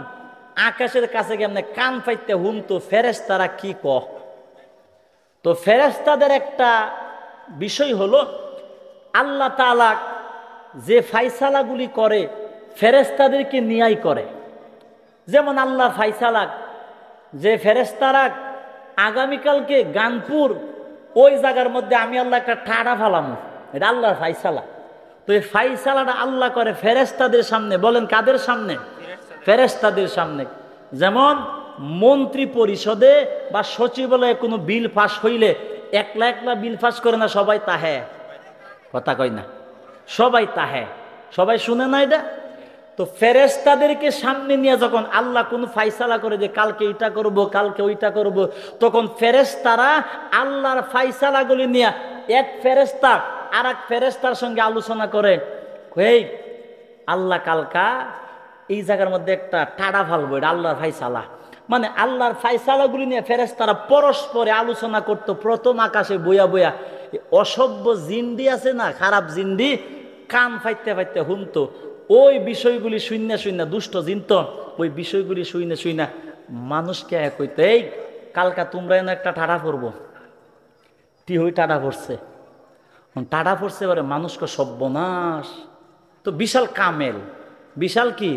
আকাশের কাছে কেমনে কান পাইতে হুমতো ফেরেশতারা কি কয়। তো ফেরেশতাদের একটা বিষয় হলো, আল্লাহ তাআলা যে ফায়সালাগুলি করে ফেরেশতাদেরকে নিয়াই করে। যেমন আল্লাহ ফায়সালা যে ফেরেশতারা আগামীকালকে গানপুর ওই জায়গার মধ্যে আমি আল্লাহ একটা ঠাড়া ফালামু, এটা আল্লাহর ফায়সালা। তো এই ফায়সালাটা আল্লাহ করে ফেরেশতাদের সামনে। বলেন কাদের সামনে? ফেরেশতাদের সামনে। যেমন মন্ত্রী পরিষদে বা সচিবালয়ে কোনো বিল পাস হইলে একলা একলা বিল পাস করে না, সবাই তাহে। কথা কই না, সবাই তাহে, সবাই শুনে না এটা। তো ফেরেশতাদেরকে সামনে নিয়ে যখন আল্লাহ কোনো ফায়সালা করে যে কালকে এটা করব, কালকে ওইটা করব, তখন ফেরেশতারা আল্লাহর ফায়সালাগুলি নিয়ে এক ফেরেশতা আর এক ফেরেশতার সঙ্গে আলোচনা করে, এই আল্লাহ কালকা এই জায়গার মধ্যে একটা টাড়া ফালবো, এটা আল্লাহর ফায়সালা। মানে আল্লাহর ফায়সালাগুলি নিয়ে ফেরেশতারা পরস্পরে আলোচনা করতো। প্রথম আকাশে বইয়া বইয়া অসভ্য জিন্দি আছে না, খারাপ জিন্দি, কান ফাইতে ফাইতে হুমতো। ওই বিষয়গুলি শূন্য দুষ্ট জিন তো ওই বিষয়গুলি শূন্য মানুষকে এক হইতে, এই কালকা তোমরা এনে একটা টাড়া পড়বো। টি টাড়া পড়ছে, টাড়া পড়ছে, এবারে মানুষকে সর্বনাশ। তো বিশাল কামেল, বিশাল কি,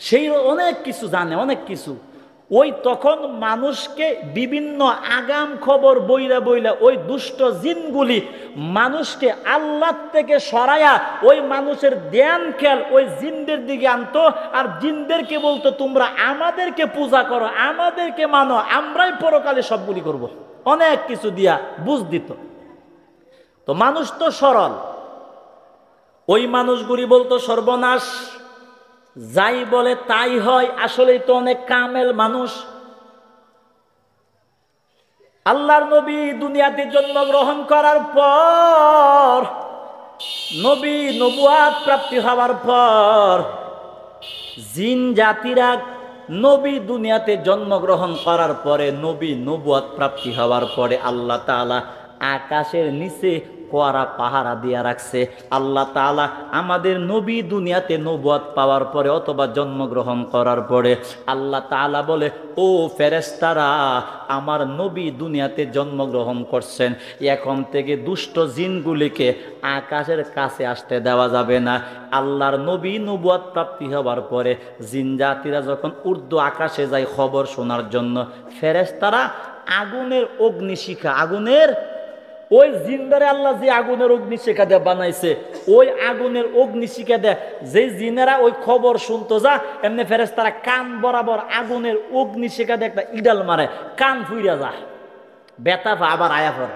সেই অনেক কিছু জানে, অনেক কিছু। ওই তখন মানুষকে বিভিন্ন আগাম খবর বইলা বইলা ওই দুষ্ট জিনগুলি মানুষকে আল্লাহ থেকে সরাইয়া ওই মানুষের ধ্যান খেয়াল ওই জিনদের দিকে আনতো। আর জিনদেরকে বলতো, তোমরা আমাদেরকে পূজা করো, আমাদেরকে মানো, আমরাই পরকালে সবগুলি করব। অনেক কিছু দিয়া বুঝ দিত। তো মানুষ তো সরল, ওই মানুষগুলি বলতো সর্বনাশ, যাই বলে তাই হয়। আসলেই তো অনেক কামেল মানুষ। আল্লাহর নবী দুনিয়াতে জন্মগ্রহণ করার পর, নবী নবুয়াত প্রাপ্তি হওয়ার পর, জিন জাতিরা নবী দুনিয়াতে জন্মগ্রহণ করার পরে, নবী নবুয়াত প্রাপ্তি হওয়ার পরে আল্লাহ তাআলা আকাশের নিচে কোয়ারা পাহারা দিয়া রাখছে। আল্লাহ তাআলা আমাদের নবী দুনিয়াতে নবুয়াত পাওয়ার পরে অথবা জন্মগ্রহণ করার পরে আল্লাহ তাআলা বলে, ও ফেরেশতারা, আমার নবী দুনিয়াতে জন্মগ্রহণ করছেন, এখন থেকে দুষ্ট জিনগুলিকে আকাশের কাছে আসতে দেওয়া যাবে না। আল্লাহর নবী নবুয়াত প্রাপ্তি হওয়ার পরে জিন জাতিরা যখন ঊর্ধ্ব আকাশে যায় খবর শোনার জন্য, ফেরেশতারা আগুনের অগ্নিশিখা, আগুনের ওই জিনদারে আল্লাহ যে আগুনের অগ্নিশিখা দিয়ে বানাইছে, ওই আগুনের অগ্নিশিখা দেয় যে জিনেরা ওই খবর শুনতো, যা এমনি ফেরেশতারা কান বরাবর আগুনের অগ্নিশিখা দিয়ে একটা ইডাল মারে, কান ফুইরা যা, বেতা আবার আয়া পড়ে।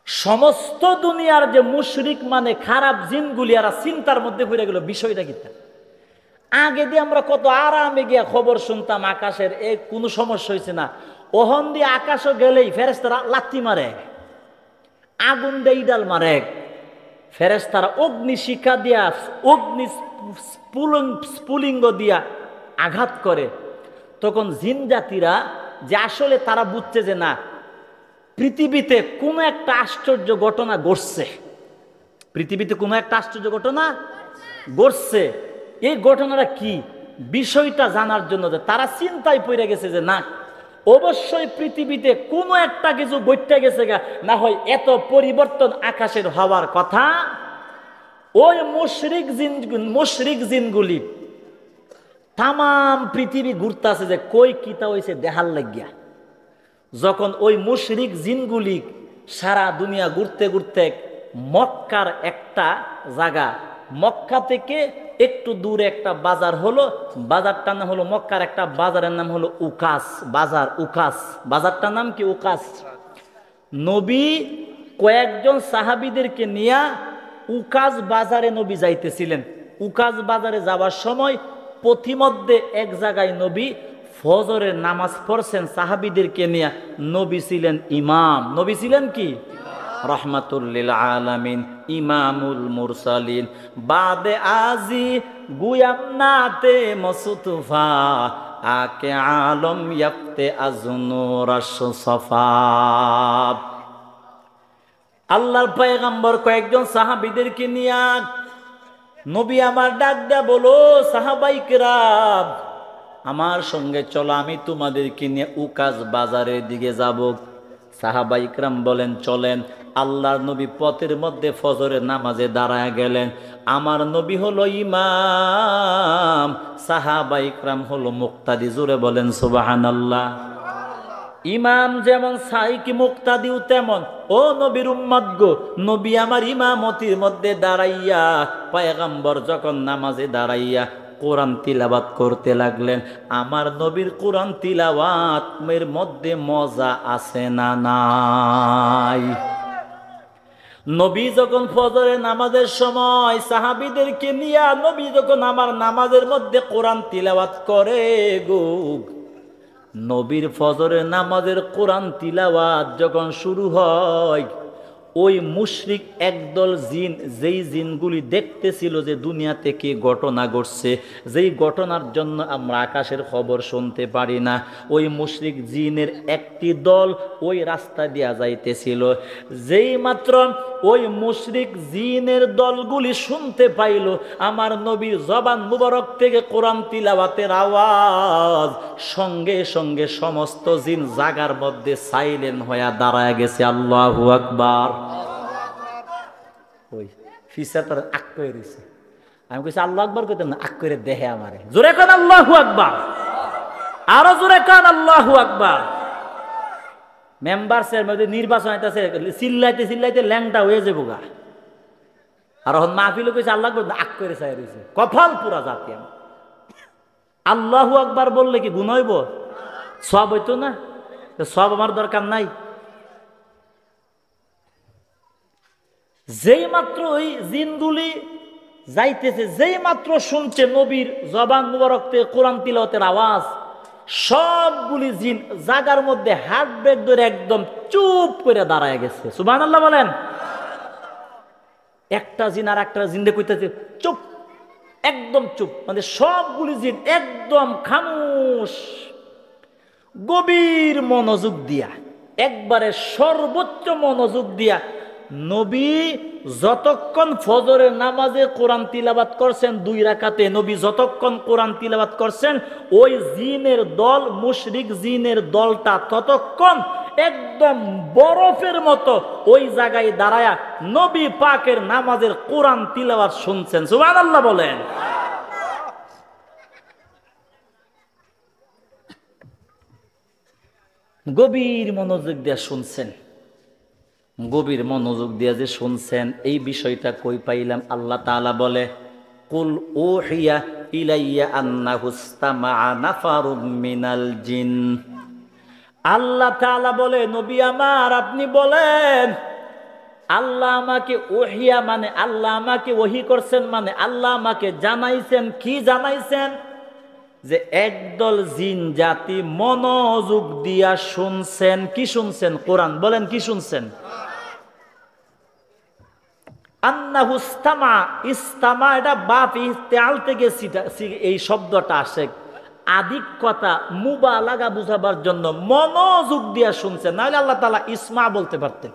সমস্ত দুনিয়ার যে মুশরিক মানে খারাপ জিনগুলি আর চিন্তার মধ্যে পড়ে গেল বিষয়টা কি। আগে দিয়ে আমরা কত আরামে গিয়া খবর শুনতাম আকাশের, কোনো সমস্যা হয়েছে না। ওহন দিয়ে আকাশও গেলেই ফেরেশতারা লাথি মারে, আগুন দিয়ে ইডাল মারে, ফেরেশতারা অগ্নি শিখা দিয়া, অগ্নি স্ফুলিঙ্গ দিয়া আঘাত করে। তখন জিন জাতিরা যে আসলে তারা বুঝছে যে না, পৃথিবীতে কোনো একটা আশ্চর্য ঘটনা ঘটছে, পৃথিবীতে কোনো একটা আশ্চর্য ঘটনা ঘটছে। এই ঘটনাটা কি বিষয়টা জানার জন্য তারা চিন্তায় পড়ে গেছে যে না, অবশ্যই পৃথিবীতে কোনো একটা কিছু ঘটে গেছে গা, না হয় এত পরিবর্তন আকাশের হওয়ার কথা। ওই মুশরিক জিনগুলি তামাম পৃথিবী ঘুরতেছে যে কই কিতা হইছে দেখার লাগিয়া। যখন ওই মুশরিক জিনগুলি সারা দুনিয়া ঘুরতে ঘুরতে মক্কার একটা জায়গা, মক্কা থেকে একটু দূরে একটা বাজার হলো, বাজারটার নাম হলো, মক্কার একটা বাজারের নাম হলো উকাস বাজার। উকাস বাজারটার নাম কি? উকাস। নবী কয়েকজন সাহাবীদেরকে নিয়ে উকাস বাজারে নবী যাইতেছিলেন। উকাস বাজারে যাওয়ার সময় পথিমধ্যে এক জায়গায় নবী ফজরের নামাজ পড়ছেন সাহাবীদেরকে নিয়ে। নবী ছিলেন ইমাম, নবী ছিলেন কি? রহমাতুল্লিল আলামিন, ইমামুল মুরসালিন, বাদে আজি গুয়াম নাতে মসুতুফা, আকে আলম ইয়াফতে আজনুর সফা। আল্লাহর পয়গম্বর কয়েকজন সাহাবীদেরকে নিয়ে নবী আমার ডাক দেয়া বলো, সাহাবাই কেরাম আমার সঙ্গে চলো, আমি তোমাদেরকে নিয়ে উকাস বাজারের দিকে যাব। সাহাবাই কেরাম বলেন চলেন। আল্লাহর নবী পথের মধ্যে ফজরের নামাজে দাঁড়ায় গেলেন। আমার নবী হলো ইমাম, সাহাবাই কেরাম হলো মুক্তাদি। জোরে বলেন সুবহানাল্লাহ। ইমাম যেমন সাইকি মুক্তাদিও তেমন। ও নবীর উম্মত গো, নবী আমার ইমামতির মধ্যে দাঁড়াইয়া, পয়গম্বর যখন নামাজে দাঁড়াইয়া কোরআন তিলাওয়াত করতে লাগলেন। আমার নবীর কোরআন তিলাওয়াতের মধ্যে মজা আছে না নাই? নবী যখন ফজরের নামাজের সময় সাহাবীদেরকে নিয়ে নবী যখন আমার নামাজের মধ্যে কোরআন তিলাওয়াত করে গো, নবীর ফজরের নামাজের কোরআন তিলাওয়াত যখন শুরু হয়, ওই মুশরিক একদল জিন, যেই জিনগুলি দেখতেছিল যে দুনিয়াতে কি ঘটনা ঘটছে, যেই ঘটনার জন্য আমরা আকাশের খবর শুনতে পারি না, ওই মুশরিক জিনের একটি দল ওই রাস্তা দিয়া যাইতেছিল। যেই মাত্র ওই মুশরিক জিনের দলগুলি শুনতে পাইল আমার নবীর জবান মুবারক থেকে কোরআন তিলাওয়াতের আওয়াজ, সঙ্গে সঙ্গে সমস্ত জিন জাগার মধ্যে সাইলেন্ট হয়ে দাঁড়ায় গেছে। আল্লাহু আকবার। ওই ফিসার তার আক করে দিছে। আমি কইছি আল্লাহু আকবার কইতাম না, আক করে দেহে আমারে। জোরে কান আল্লাহু আকবার, আরো জোরে কান আল্লাহু আকবার। মেম্বারসের মধ্যে নির্বাচন হইতাছে, চিল্লাইতে চিল্লাইতে ল্যাংটা হয়ে যাবো গা। আর এখন মাহফিল কইছে আল্লাহু আকবার, আক করে চাই রইছে। কপাল পুরা জাতি। আল্লাহু আকবার বললে কি গুণ হইব? সওয়াব হইতো না? সওয়াব আমার দরকার নাই। যেই মাত্র ওই জিনগুলি যাইতেছে, যেই মাত্র শুনছে নবীর জবান মুবারক থেকে কোরআন তিলাওয়াতের আওয়াজ, সবগুলি জিন জাগার মধ্যে হাত বের ধরে একদম চুপ করে দাঁড়ায় গেছে। সুবহানাল্লাহ বলেন। একটা জিন আর একটা জিন কইতেছে চুপ, একদম চুপ, মানে সবগুলি জিন একদম খামোশ, গভীর মনোযোগ দিয়া, একবারে সর্বোচ্চ মনোযোগ দিয়া নবী যতক্ষণ ফজরের নামাজে কোরআন তিলাওয়াত করছেন 2 রাকাতে, নবী যতক্ষণ কোরআন তিলাওয়াত করছেন, ওই জিনের দল, মুশরিক জিনের দলটা ততক্ষণ একদম বরফের মতো ওই জায়গায় দাঁড়ায়া নবী পাকের নামাজের কোরআন তিলাওয়াত শুনছেন। সুবহানাল্লাহ বলেন। গভীর মনোযোগ দিয়ে শুনছেন। গভীর মনোযোগ দিয়ে যে শুনছেন, এই বিষয়টা কই পাইলাম? আল্লাহ তাআলা বলে, কুল উহিয়া ইলাইয়া আন্নাহু ইসতামাআ নাফারুম মিনাল জিন। আল্লাহ তাআলা বলে, নবী আমার আপনি বলেন আল্লাহ আমাকে ওহিয়া মানে আল্লাহ আমাকে ওহি করছেন, মানে আল্লাহ আমাকে জানাইছেন। কি জানাইছেন? যে একদল জিন জাতি মনোযোগ দিয়া শুনছেন। কি শুনছেন? কোরআন। বলেন কি শুনছেন? আন্নাহু ইস্তামা। ইস্তামা এটা বাপ ইস্তেআল থেকে এই শব্দটা আসে। আদিক কথা মুবালাগা বুঝাবার জন্য মনোযোগ দিয়া শুনছেন, নাহলে আল্লাহ তাআলা ইসমা বলতে পারতেন।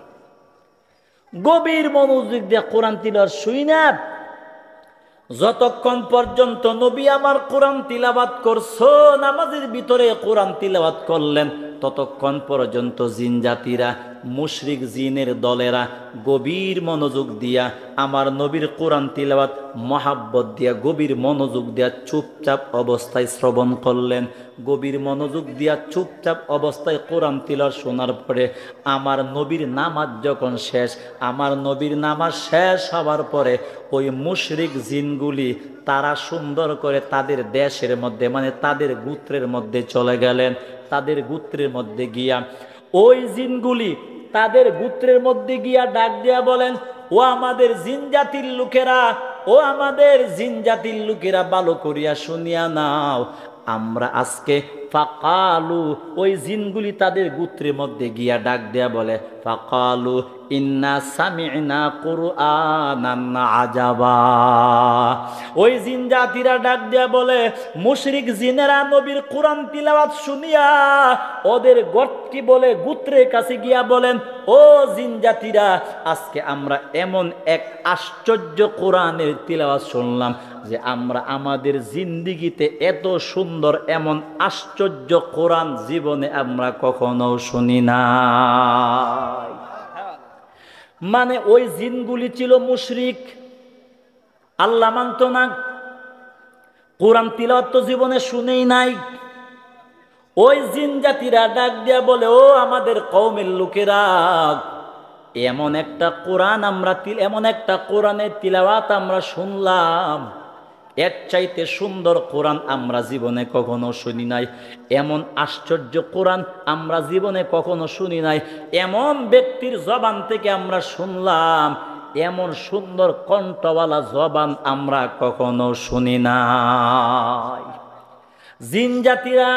গভীর মনোযোগ দিয়া কোরআন তিলাওয়াত শুই না। যতক্ষণ পর্যন্ত নবী আমার কোরআন তিলাওয়াত করছো, নামাজের ভিতরে কোরআন তিলাওয়াত করলেন, ততক্ষণ পর্যন্ত জিন জাতিরা, মুশরিক জিনের দলেরা গভীর মনোযোগ দিয়া আমার নবীর কোরআন তিলাওয়াত মহাব্বত দিয়া গভীর মনোযোগ দিয়া চুপচাপ অবস্থায় শ্রবণ করলেন। গভীর মনোযোগ দিয়া চুপচাপ অবস্থায় কোরআন তিলাওয়াত শোনার পরে আমার নবীর নামাজ যখন শেষ, আমার নবীর নামাজ শেষ হওয়ার পরে ওই মুশরিক জিনগুলি তারা সুন্দর করে তাদের দেশের মধ্যে, মানে তাদের গোত্রের মধ্যে চলে গেলেন। তাদের গোত্রের মধ্যে গিয়া ওই জিনগুলি তাদের গোত্রের মধ্যে গিয়া ডাক দিয়া বলেন, ও আমাদের জিন জাতির লোকেরা, ও আমাদের জিন জাতির লোকেরা, ভালো করিয়া শুনিয়া নাও। আমরা আজকে ফাকালু, ওই জিনগুলি তাদের গোত্রের মধ্যে গিয়া ডাক দেয়া বলে, ফাকালু ইন্না সামি'না কুরআনান আজাবা। ওই জিন জাতিরা ডাক দেয়া বলে, মুশরিক জিনেরা নবীর কোরআন তিলাওয়াত শুনিয়া ওদের কি বলে গোত্রের কাছে গিয়া বলেন, ও জিন জাতিরা, আজকে আমরা এমন এক আশ্চর্য কোরআনের তিলাওয়াত শুনলাম যে আমরা আমাদের জিন্দিগিতে এত সুন্দর এমন আশ্চর্য কোরআন জীবনে আমরা কখনো শুনি নাই। মানে ওই জিনগুলি ছিল মুশরিক, আল্লাহ মানত না, কোরআন তিলাওয়াত তো জীবনে শুনেই নাই। ওই জিন জাতিরা ডাক দিয়া বলে, ও আমাদের কওমের লোকেরা, এমন একটা কোরআন আমরা এমন একটা কোরআনের তিলাওয়াত আমরা শুনলাম, এর চাইতে সুন্দর কোরআন আমরা জীবনে কখনো শুনি নাই। এমন আশ্চর্য কোরআন আমরা জীবনে কখনো শুনি নাই। এমন ব্যক্তির জবান থেকে আমরা শুনলাম, এমন সুন্দর কণ্ঠওয়ালা জবান আমরা কখনো শুনি নাই। জিন জাতিরা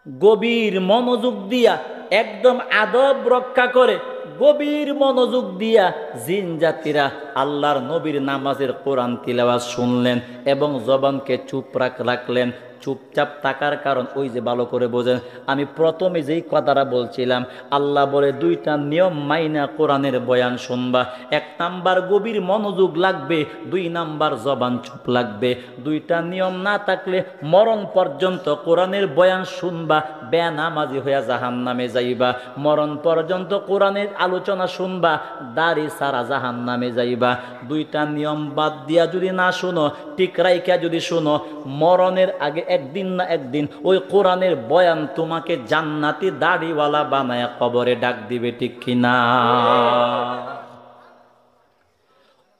গভীর মনোযোগ দিয়া, একদম আদব রক্ষা করে গভীর মনোযোগ দিয়া জিন জাতিরা আল্লাহর নবীর নামাজের কোরআন তিলাওয়াত শুনলেন এবং জবানকে চুপ রাখলেন। চুপচাপ থাকার কারণ ওই যে ভালো করে বোঝেন, আমি প্রথমে যেই কথাটা বলছিলাম, আল্লাহ বলে দুইটা নিয়ম মাইনা কোরআনের বয়ান শুনবা। এক নাম্বার গভীর মনোযোগ লাগবে, দুই নাম্বার জবান চুপ লাগবে। দুইটা নিয়ম না থাকলে মরণ পর্যন্ত কোরআনের বয়ান শুনবা, বেনামাজি হইয়া জাহান্নামে যাইবা। মরণ পর্যন্ত কোরআনের আলোচনা শুনবা, দাড়ি সারা জাহান্নামে যাইবা। দুইটা নিয়ম বাদ দিয়া যদি না শুনো, ঠিক রাইখা যদি শুনো, মরণের আগে একদিন না একদিন ওই কোরআনের বয়ান তোমাকে জান্নাতি দাড়িওয়ালা বানায়া কবরে ডাক দিবে, ঠিক কিনা?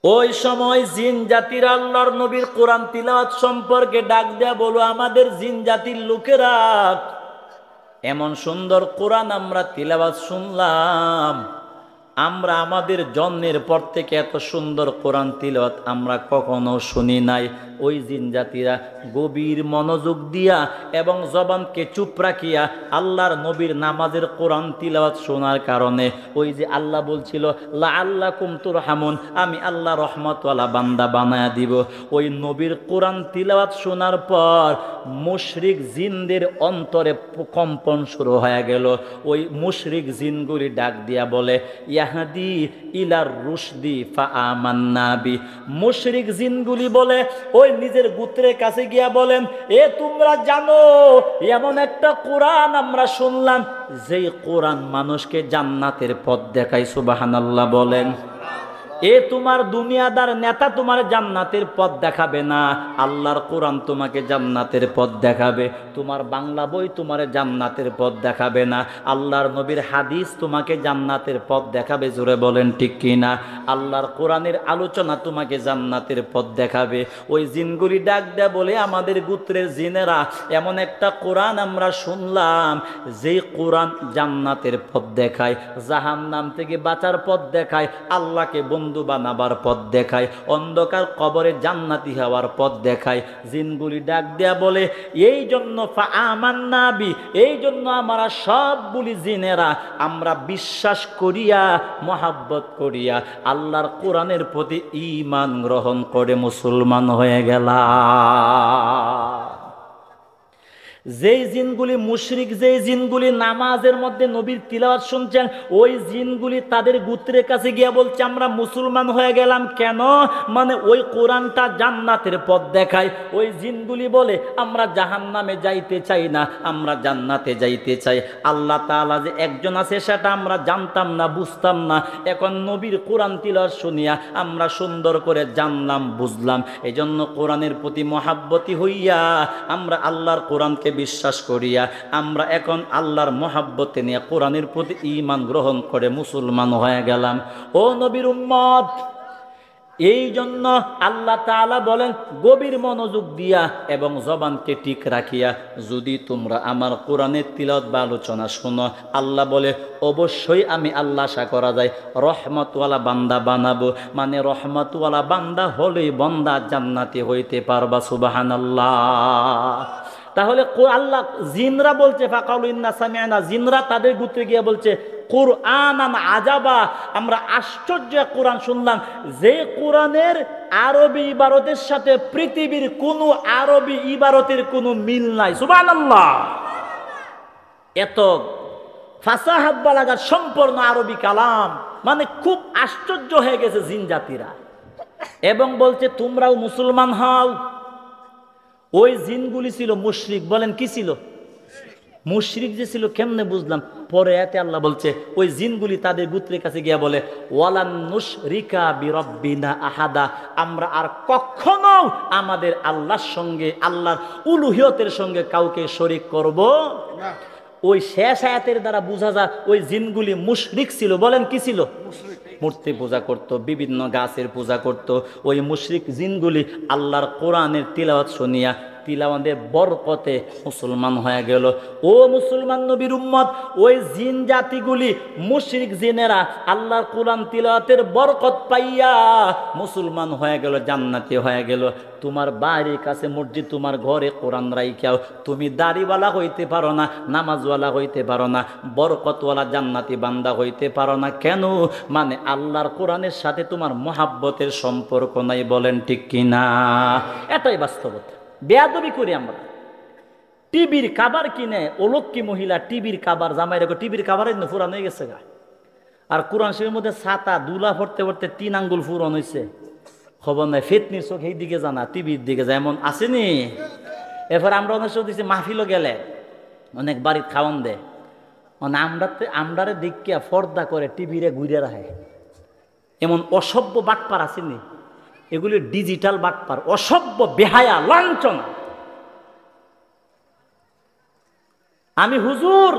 ওই সময় জিন জাতির আল্লাহর নবীর কোরআন তিলাওয়াত সম্পর্কে ডাক দেয়া বলো, আমাদের জিন জাতির লোকেরা, এমন সুন্দর কোরআন আমরা তিলাওয়াত শুনলাম, আমরা আমাদের জন্মের পর থেকে এত সুন্দর কোরআন তিলাওয়াত আমরা কখনো শুনি নাই। ওই জিন জাতিরা গভীর মনোযোগ দিয়া এবং জবানকে চুপ রাখিয়া আল্লাহর নবীর নামাজের কোরআন তিলাওয়াত শোনার কারণে, ওই যে আল্লাহ বলছিল লাআল্লাকুম তুরহামুন, আমি আল্লাহ রহমতওয়ালা বান্দা বানায়া দিব। ওই নবীর কোরআন তিলাওয়াত শোনার পর মুশরিক জিনদের অন্তরে কম্পন শুরু হয়ে গেল। ওই মুশরিক জিনগুলি ডাক দিয়া বলে, ইয়াহদি ইলার রুশদি ফাআমান্না বি। মুশরিক জিনগুলি বলে, ওই নিজের গোত্রের কাছে গিয়া বলেন, এ তোমরা জানো এমন একটা কোরআন আমরা শুনলাম, যেই কোরআন মানুষকে জান্নাতের পথ দেখায়। সুবহানাল্লাহ বলেন। এ তোমার দুনিয়াদার নেতা তোমার জান্নাতের পথ দেখাবে না, আল্লাহর কোরআন তোমাকে জান্নাতের পথ দেখাবে। তোমার বাংলা বই তোমার জান্নাতের পথ দেখাবে না, আল্লাহর নবীর হাদিস তোমাকে জান্নাতের পথ দেখাবে। জোরে বলেন ঠিক কিনা? আল্লাহর কোরআনের আলোচনা তোমাকে জান্নাতের পথ দেখাবে। ওই জিনগুলি ডাক দেয়া বলে, আমাদের গোত্রের জিনেরা এমন একটা কোরআন আমরা শুনলাম, যেই কোরআন জান্নাতের পথ দেখায়, জাহান্নাম থেকে বাঁচার পথ দেখায়, আল্লাহকে বন্ধু বানাবার পথ দেখায়, অন্ধকার কবরে জান্নাতি হওয়ার পথ দেখায়। জিনগুলি ডাক দেয়া বলে, এই জন্য ফাআমান্না বি, এই জন্য আমরা সবগুলি জিনেরা আমরা বিশ্বাস করিয়া মহাব্বত করিয়া আল্লাহর কোরআনের প্রতি ঈমান গ্রহণ করে মুসলমান হয়ে গেলাম। যেই জিনগুলি মুশরিক, যেই জিনগুলি নামাজের মধ্যে নবীর তিলাওয়াত শুনছেন, ওই জিনগুলি তাদের গোত্রের কাছে গিয়ে বলছে আমরা মুসলমান হয়ে গেলাম। কেন? মানে ওই কোরআনটা জান্নাতের পথ দেখায়। ওই জিনগুলি বলে আমরা জাহান্নামে যাইতে চাই না, আমরা জান্নাতে যাইতে চাই। আল্লাহ তাআলা যে একজন আছে সেটা আমরা জানতাম না, বুঝতাম না। এখন নবীর কোরআন তিলাওয়াত শুনিয়া আমরা সুন্দর করে জানলাম, বুঝলাম। এই জন্য কোরআনের প্রতি মহাব্বতি হইয়া আমরা আল্লাহর কোরআনকে বিশ্বাস করিয়া আমরা এখন আল্লাহর মহাব্বতে নিয়ে কোরআনের প্রতি ঈমান গ্রহণ করে মুসলমান হয়ে গেলাম। ও নবীর উম্মত, এই জন্য আল্লাহ তাআলা বলেন, গভীর মনোযোগ দিয়া এবং জবানকে ঠিক রাখিয়া যদি তোমরা আমার কোরআনের তিলাওয়াত বা আলোচনা শোনো, আল্লাহ বলে অবশ্যই আমি আল্লাহ আশা করা যায় রহমতওয়ালা বান্দা বানাবো। মানে রহমতওয়ালা বান্দা হলেই বান্দা জান্নাতি হইতে পারবা। সুবহানাল্লাহ। তাহলে আল্লাহ, জিনরা বলছে ফাকালু ইন্না সামি'না, জিনরা তাদের গোত্রে গিয়ে বলছে কুরআনান আজাবা, আমরা আশ্চর্য কোরআন শুনলাম, যে কোরআনের আরবি ইবারতের সাথে পৃথিবীর কোনো আরবি ইবারতের কোনো মিল নাই। সুবহানাল্লাহ। এত ফাসাহাত বালাগাত সম্পূর্ণ আরবি কালাম, মানে খুব আশ্চর্য হয়ে গেছে জিন জাতিরা, এবং বলছে তোমরাও মুসলমান হও। ওই জিনগুলি ছিল মুশরিক। বলেন কি ছিল? মুশরিক যে ছিল কেমনে বুঝলাম? পরে এতে আল্লাহ বলছে ওই জিনগুলি তাদের গোত্রের কাছে গিয়া বলে ওয়ালান নুশরিকা বিরাব্বিনা আহাদা, আমরা আর কখনো আমাদের আল্লাহর সঙ্গে, আল্লাহর উলুহিয়তের সঙ্গে কাউকে শরীক করব না। ওই শেষ আয়াতের দ্বারা বোঝা যায় ওই জিনগুলি মুশরিক ছিল। বলেন কি ছিল? মূর্তি পূজা করত, বিভিন্ন গাছের পূজা করত। ওই মুশরিক জিনগুলি আল্লাহর কোরআনের তিলাওয়াত শুনিয়া তিলাওয়াতের বরকতে মুসলমান হয়ে গেল। ও মুসলমান নবীর উম্মত, ওই জিন জাতিগুলি মুশরিক জিনেরা আল্লাহর কোরআন তিলাওয়াতের বরকত পাইয়া মুসলমান হয়ে গেল, জান্নাতি হয়ে গেল। তোমার বাড়ির কাছে মসজিদ, তোমার ঘরে কোরআন রাইখাও তুমি দাড়িওয়ালা হইতে পারো না, নামাজওয়ালা হইতে পারো না, বরকতওয়ালা জান্নাতি বান্দা হইতে পারো না। কেন? মানে আল্লাহর কোরআনের সাথে তোমার মহাব্বতের সম্পর্ক নাই। বলেন ঠিক কিনা? এটাই বাস্তবতা। বেয়াদবি করি আমরা। টিভির কাবার কিনে অলক্ষী মহিলা টিভির কাবার জামাই রেখো, টিভির কাবারের ফুরান হয়ে গেছে গা। আর কোরআন শরীফের মধ্যে ছাতা দুলা ভরতে ভরতে 3 আঙ্গুল ফুরন হয়েছে, খবর নাই। ফেতনির চোখ এই দিকে জানা, টিভির দিকে যায়, এমন আসেনি? এরপর আমরা অনেক সময় দিচ্ছি মাহফিলও গেলে অনেক বাড়ির খাওয়ান দেয়, মানে আমরারে দেখিয়া ফর্দা করে টিভিরে ঘুরে রাখে। এমন অসভ্য বাটপার আসেনি? এগুলি ডিজিটাল বাটপার, অসভ্য, বেহায়া, লাঞ্ছনা। আমি হুজুর,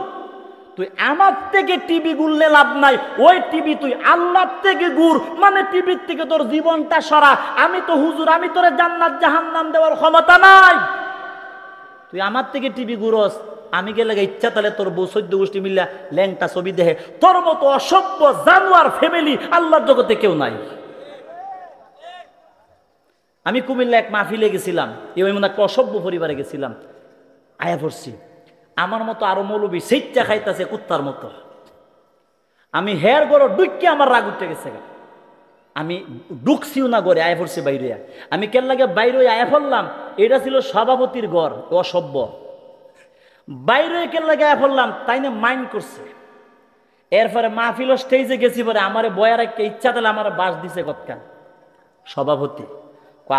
তুই আমার থেকে টিভি গুললে লাভ নাই, ওই টিভি তুই আল্লাহর থেকে গুর, মানে টিভির থেকে তোর জীবনটা সরা। আমি তো হুজুর, আমি তোরে জান্নাত জাহান্নাম দেওয়ার ক্ষমতা নাই। তুই আমার থেকে টিভি গুরস, আমি গেলে ইচ্ছা তাহলে তোর বউ 14 গোষ্ঠী মিল্লা ল্যাংটা ছবি দেখে। তোর মতো অসভ্য জানোয়ার ফ্যামিলি আল্লাহর জগতে কেউ নাই। আমি কুমিল্লা এক মাহফিলে গেছিলাম, এমন একটা অসভ্য পরিবারে গেছিলাম, আয়া পড়ছি। আমার মতো আরো মৌলবি সেইটা খাইতেছে কুত্তার মতো। আমি হের গড় ডুইকে আমার রাগ উঠে গেছে। আমি ঢুকছিও না ঘরে, আয়া পড়ছি বাইরে। আমি কেন লাগে বাইরে আয়া পড়লাম, এটা ছিল সভাপতির ঘর, অসভ্য। বাইরে কেন লাগে আয়া পড়লাম, তাই না মাইন্ড করছে। এরপরে মাহফিল স্টেজে গেছি, পরে আমার বয়ার একটা ইচ্ছা তাহলে আমার বাস দিছে কতকাল সভাপতি।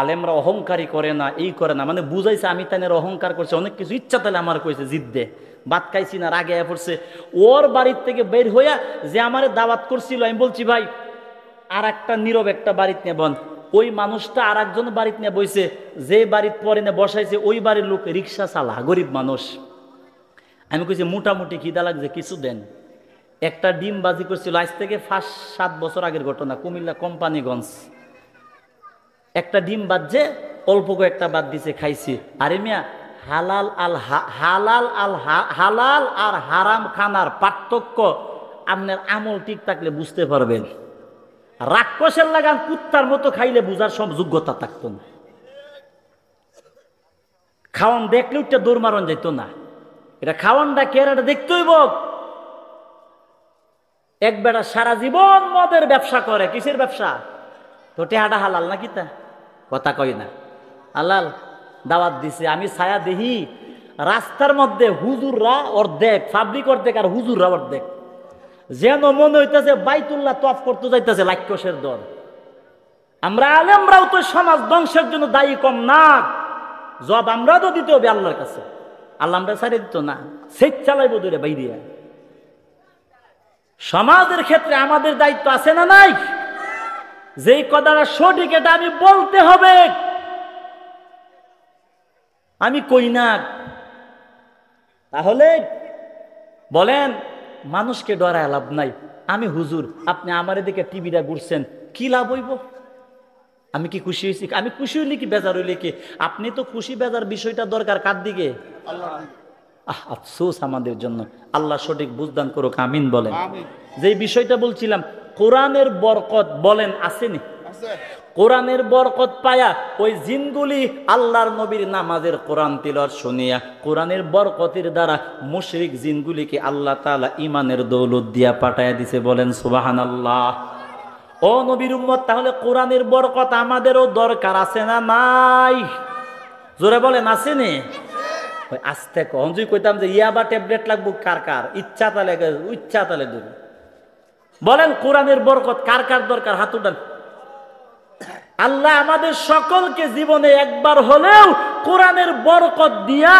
আলেমরা অহংকারী করে না, এই করে না, মানে বুঝাইছে আমি তাইনের অহংকার করছে, অনেক কিছু ইচ্ছা তাহলে আমার কইছে জিদ্দে বাদ খাইছি না, রাগে পড়ছে। ওর বাড়ির থেকে বের হইয়া যে আমারে দাওয়াত করছিল, আমি বলছি ভাই আর একটা নীরব একটা বাড়িতে নিয়ে বন, ওই মানুষটা আর একজন বাড়িতে নিয়ে বইছে, যে বাড়ির পরে নিয়ে বসাইছে ওই বাড়ির লোক রিক্সা চালা, গরিব মানুষ। আমি কইছি মোটামুটি খিদা লাগছে, কিছু দেন। একটা ডিম বাজি করছিল, আজ থেকে 5-7 বছর আগের ঘটনা, কুমিল্লা কোম্পানিগঞ্জ। একটা ডিম বাজছে, অল্প কয়েকটা বাদ দিছে, খাইছি। আরে মিয়া, হালাল আর হারাম খানার পার্থক্য আপনার আমল ঠিক থাকলে বুঝতে পারবেন। রাক্ষসের লাগান কুত্তার মতো খাইলে বুঝার সব যোগ্যতা থাকতো না। খাওয়ান দেখলে ওটা দৌড় মারন যেত না। এটা খাওয়ানটা কেরাটা দেখতে হইব। এক বেটা সারা জীবন মদের ব্যবসা করে। কিসের ব্যবসা? তো টেহাটা হালাল নাকি? তা কথা কই না, হালাল। দাওয়াত দিছে, আমি ছায়া দেখি রাস্তার মধ্যে হুজুররা অর্ধেক, পাবলিক অর্ধেক, আর হুজুররা অর্ধেক। যেন মনে হইতেছে বাইতুল্লাহ তফ করতে যাইতেছে লাক্ষসের দল। আমরা আলেমরাও তো সমাজ ধ্বংসের জন্য দায়ী কম না। জব আমরা তো দিতে হবে আল্লাহর কাছে। আল্লাহ আমরা ছাড়ে দিত না, সেট চালাইব দূরে বাইরিয়া। সমাজের ক্ষেত্রে আমাদের দায়িত্ব আছে না নাই? যেই কথাটা সঠিক এটা আমি বলতে হবে, আমি কই না। তাহলে বলেন, মানুষকে ডরায় লাভ নাই। আমি হুজুর, আপনি আমার দিকে টিভিটা ঘুরছেন, কি লাভ হইব? আমি কি খুশি হয়েছি? আমি খুশি হইলে কি বেজার হইলে কি? আপনি তো খুশি বেজার বিষয়টা দরকার কার দিকে? আফসোস আমাদের জন্য। আল্লাহ সঠিক বুঝদান করুক, আমিন বলেন। যে বিষয়টা বলছিলাম, কোরআনের বরকত বলেন আসেনি? কোরআনের বরকত পায়া ওই জিনগুলি আল্লাহর নবীর নামাজের কোরআন তিলাওয়াত শুনিয়া কোরআনের বরকতের দ্বারা মুশরিক জিনগুলিকে আল্লাহ তাআলা ঈমানের দৌলত দিয়া পাঠায়া দিছে। বলেন সুবহানাল্লাহ। ও নবীর উম্মত, তাহলে কোরআনের বরকত আমাদেরও দরকার আছে না নাই? জোরে বলেন, আসেনি? আস্তে কম যদি কইতাম যে ইয়াবা ট্যাবলেট লাগবো, কার কার ইচ্ছা তাহলে ইচ্ছা তাহলে দেব। বলেন কোরআনের বরকত কার কার দরকার? হাত উঠান। আল্লাহ আমাদের সকলকে জীবনে একবার হলেও কোরআনের বরকত দিয়া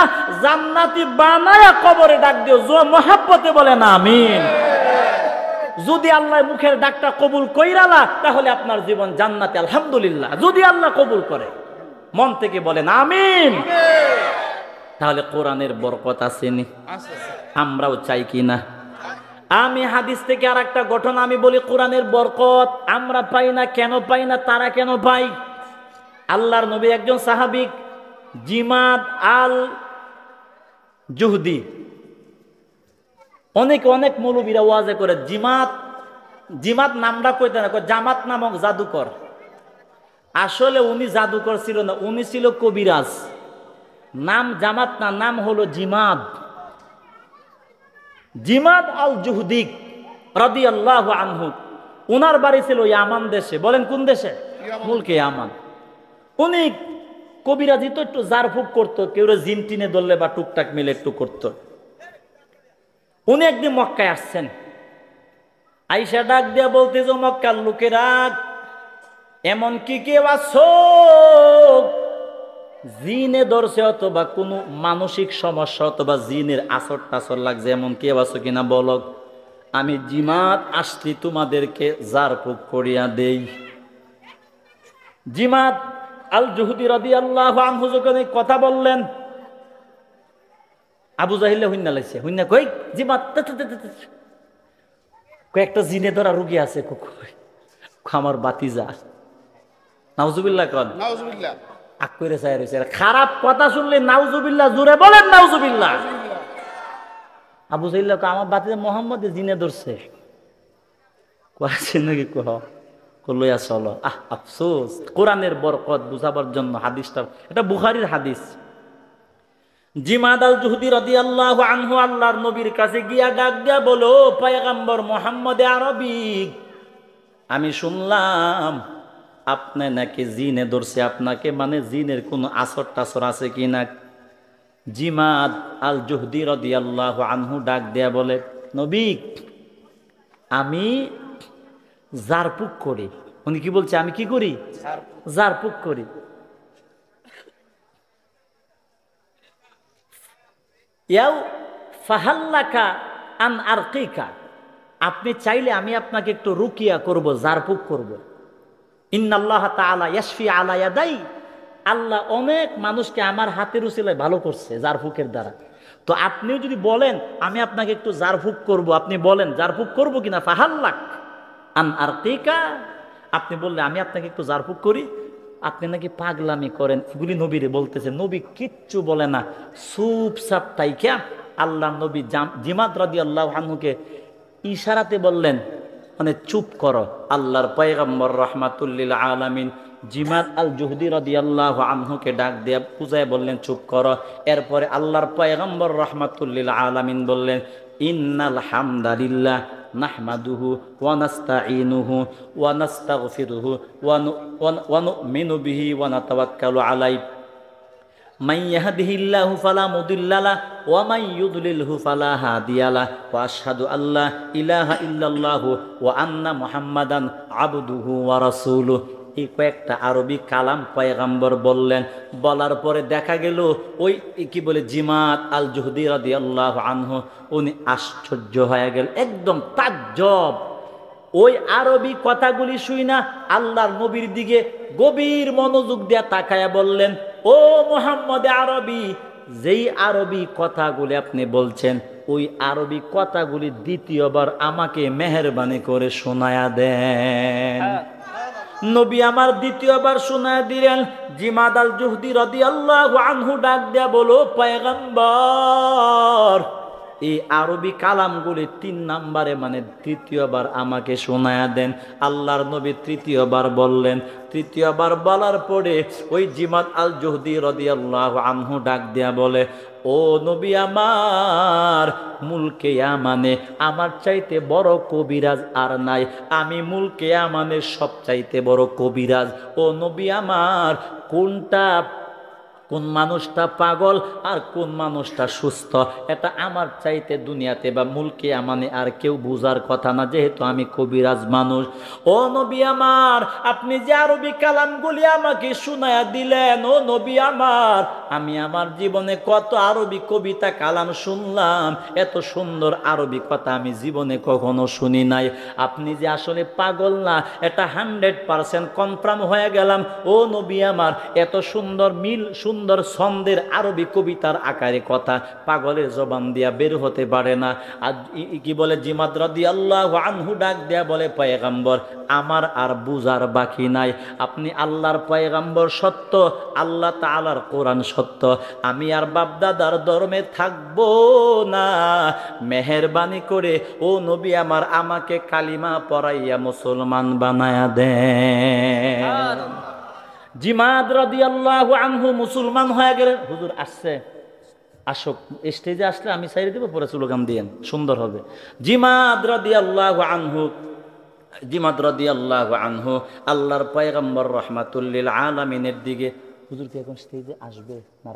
জান্নাতি বানায়া কবরে ডাক দিও, মহাব্বতে বলেন আমিন। যদি আল্লাহ মুখের ডাকটা কবুল কইরালা, তাহলে আপনার জীবন জান্নাতে, আলহামদুলিল্লাহ। যদি আল্লাহ কবুল করে, মন থেকে বলেন আমিন। তাহলে কোরআনের বরকত আসেনি? আমরাও চাই কি না? আমি হাদিস থেকে আর একটা ঘটনা আমি বলি, কোরআনের বরকত আমরা পাই না। কেন পাই না? তারা কেন পাই? আল্লাহর নবী একজন সাহাবী জিমাদ আল জুহদি, অনেক মৌলবীরা ওয়াজে করে জিমাত নামটা কইতে না, জামাত নামক জাদুকর। আসলে উনি জাদুকর ছিল না, উনি ছিল কবিরাজ। নাম জামাত না, নাম হলো জিমাদ আল জুহদি রাদিয়াল্লাহু আনহু। উনার বাড়ি ছিল ইয়ামান দেশে। বলেন কোন দেশে? মুলকে ইয়ামান। উনি কবিরাজি তো একটু জারফুক করতো, কেউ জিন টিনে ধরলে বা টুকটাক মিলে একটু করতো। উনি একদিন মক্কায় আসছেন, আইসা ডাক দিয়া বলতে যে মক্কার লোকেরা, এমন কি কেউ আছো জিনে ধরছে অথবা কোনো মানসিক সমস্যা অথবা জিনের আসর টাসর লাগছে, এমন কেউ আছো কিনা বলো। আমি জিমাত আসলি তোমাদেরকে জারফুক করিয়া দেই। জিমাত আল জুহদি রাদিয়াল্লাহু আনহু যখন কথা বললেন, আবু জাহিল হুন্না লাইছে, হুন্না কই জিমাত কয়েকটা জিনে ধরা রুগী আছে, আমার বাতিজা। নাউজুবিল্লাহ কন, নাউজুবিল্লাহ। আক কইরে চাই রইছে, খারাপ কথা শুনলে নাউজুবিল্লাহ জোরে বলেন, নাউজুবিল্লাহ। আবু জাহিল আমার বাতিজা মোহাম্মদ জিনে ধরছে, কোয়াছে নাকি কহ লইয়া চলো। আফসোস, কোরআনের বরকত বুঝাবার জন্য হাদিসটা, এটা বুখারীর হাদিস। জিমাদ আল জুহদি রাদিয়াল্লাহু আনহু আল্লাহর নবীর কাছে গিয়া ডাক দিয়া বলো, পয়গম্বর মুহাম্মদ আরবি, আমি শুনলাম আপনি নাকি জিনে ধরছে আপনাকে, মানে জিনের কোন আসর টাসর আছে কিনা। জিমাদ আল জুহদি রাদিয়াল্লাহু আনহু ডাক দিয়া বলে, নবী আমি জারপুক করি। উনি কি বলছে? আমি কি করি? জারপুক করি। ইয়াও ফাহাল্লাকা আন আরকিকা, আপনি চাইলে আমি আপনাকে একটু রুকিয়া করব, জারফুক করব। ইন্নাল্লাহ তাআলা ইয়াশফি আলা ইয়াদাই, আল্লাহ অনেক মানুষকে আমার হাতের উসিলায় ভালো করছে জারফুকের দ্বারা। তো আপনিও যদি বলেন আমি আপনাকে একটু জারফুক করব, আপনি বলেন জারফুক করব কিনা? ফাহাল্লাক আন আরকিকা, আপনি বললে আমি আপনাকে একটু জারফুক করি, আপনি নাকি পাগলামি করেন, এগুলি নবীরে বলতেছে। নবী কিচ্ছু বলে না, চুপচাপ তাইকা আল্লাহ নবী জিমাদ রাদিয়াল্লাহু আনহুকে ইশারাতে বললেন, মানে চুপ করো। আল্লাহর পয়গম্বর রাহমাতুল লিল আলামিন জিমাদ আল জুহদি রাদিয়াল্লাহু আনহুকে ডাক দিয়ে বুঝায় বললেন চুপ করো। এরপরে আল্লাহর পয়গম্বর রাহমাতুল লিল আলামিন বললেন, ইন্নাল হামদালিল্লাহ নাহমাদুহু ওয়া নাস্তাঈনুহু ওয়া নাস্তাগফিরুহু ওয়া নু'মিনু বিহি ওয়া নাতাওয়াক্কালু আলাইহি মান ইয়াহদিহিল্লাহু ফালা মুদিল্লা লাহু ওয়া মান ইউদ্লিলহু ফালা হাদিয়া লাহু ওয়া আশহাদু আল্লা ইলাহা ইল্লাল্লাহু ওয়া আন্না মুহাম্মাদান আবদুহু ওয়া রাসূলুহু। এই কয়েকটা আরবি কালাম পয়গম্বর বললেন। বলার পরে দেখা গেল ওই কি বলে জিমাদ আল জুহদি রাদিয়াল্লাহু আনহু উনি আশ্চর্য হয়ে গেল, একদম তাজ্জব। ওই আরবি কথাগুলি শুই না আল্লাহর নবীর দিকে গভীর মনোযোগ দিয়ে তাকায়া বললেন, ও মুহাম্মদ আরবি, যেই আরবি কথাগুলি আপনি বলছেন ওই আরবি কথাগুলি দ্বিতীয়বার আমাকে মেহেরবানি করে শোনায়া দেন। নবী আমার দ্বিতীয়বার শোনায়া দিলেন। জিমাদ আল জুহদি রাদিয়াল্লাহু আনহু ডাক দিয়া বলো, পয়গম্বর এই আরবি কালামগুলি 3 নম্বরে মানে তৃতীয়বার আমাকে শোনায়া দেন। আল্লাহর নবী তৃতীয়বার বললেন। তৃতীয়বার বলার পরে ওই জিমাদ আল জুহদি রাদিয়াল্লাহু আনহু ডাক দিয়া বলে, ও নবী আমার, মুলকে ইয়ামানে আমার চাইতে বড় কবিরাজ আর নাই, আমি মুলকে ইয়ামানের সব চাইতে বড় কবিরাজ। ও নবী আমার, কোন মানুষটা পাগল আর কোন মানুষটা সুস্থ এটা আমার চাইতে দুনিয়াতে বা মুলকে আমানে আর কেউ বুঝার কথা না, যেহেতু আমি কবিরাজ মানুষ। ও নবী আমার, আপনি যে আরবি কালামগুলি আমাকে শুনায়া দিলেন, ও নবী আমার, আমি আমার জীবনে কত আরবি কবিতা কালাম শুনলাম, এত সুন্দর আরবি কথা আমি জীবনে কখনো শুনি নাই। আপনি যে আসলে পাগল না এটা 100% কনফার্ম হয়ে গেলাম। ও নবী আমার, এত সুন্দর সুন্দর ছন্দের আরবি কবিতার আকারে কথা পাগলের জবান দিয়া বের হতে পারে না। আর কি বলে জিমাদ রাদিয়াল্লাহু আনহু ডাক দেয়া বলে, পয়গম্বর আমার আর বুঝার বাকি নাই, আপনি আল্লাহর পয়গম্বর সত্য, আল্লাহ তাআলার কোরআন সত্য, আমি আর বাপদাদার ধর্মে থাকবো না, মেহেরবানি করে ও নবী আমার আমাকে কালিমা পড়াইয়া মুসলমান বানায়া দেন। জিমাদ রাদিয়াল্লাহু আনহু মুসলমান হয়ে গেলেন। হুজুর আসছে, আসুক, স্টেজে আসলে আমি সাইরে দেব, পরে স্লোগান দিয়েন, সুন্দর হবে। জিমাদ রাদিয়াল্লাহু আনহু আল্লাহর পয়গম্বর রাহমাতুল লিল আলামিনের দিকে, হুজুর কি এখন স্টেজে আসবে না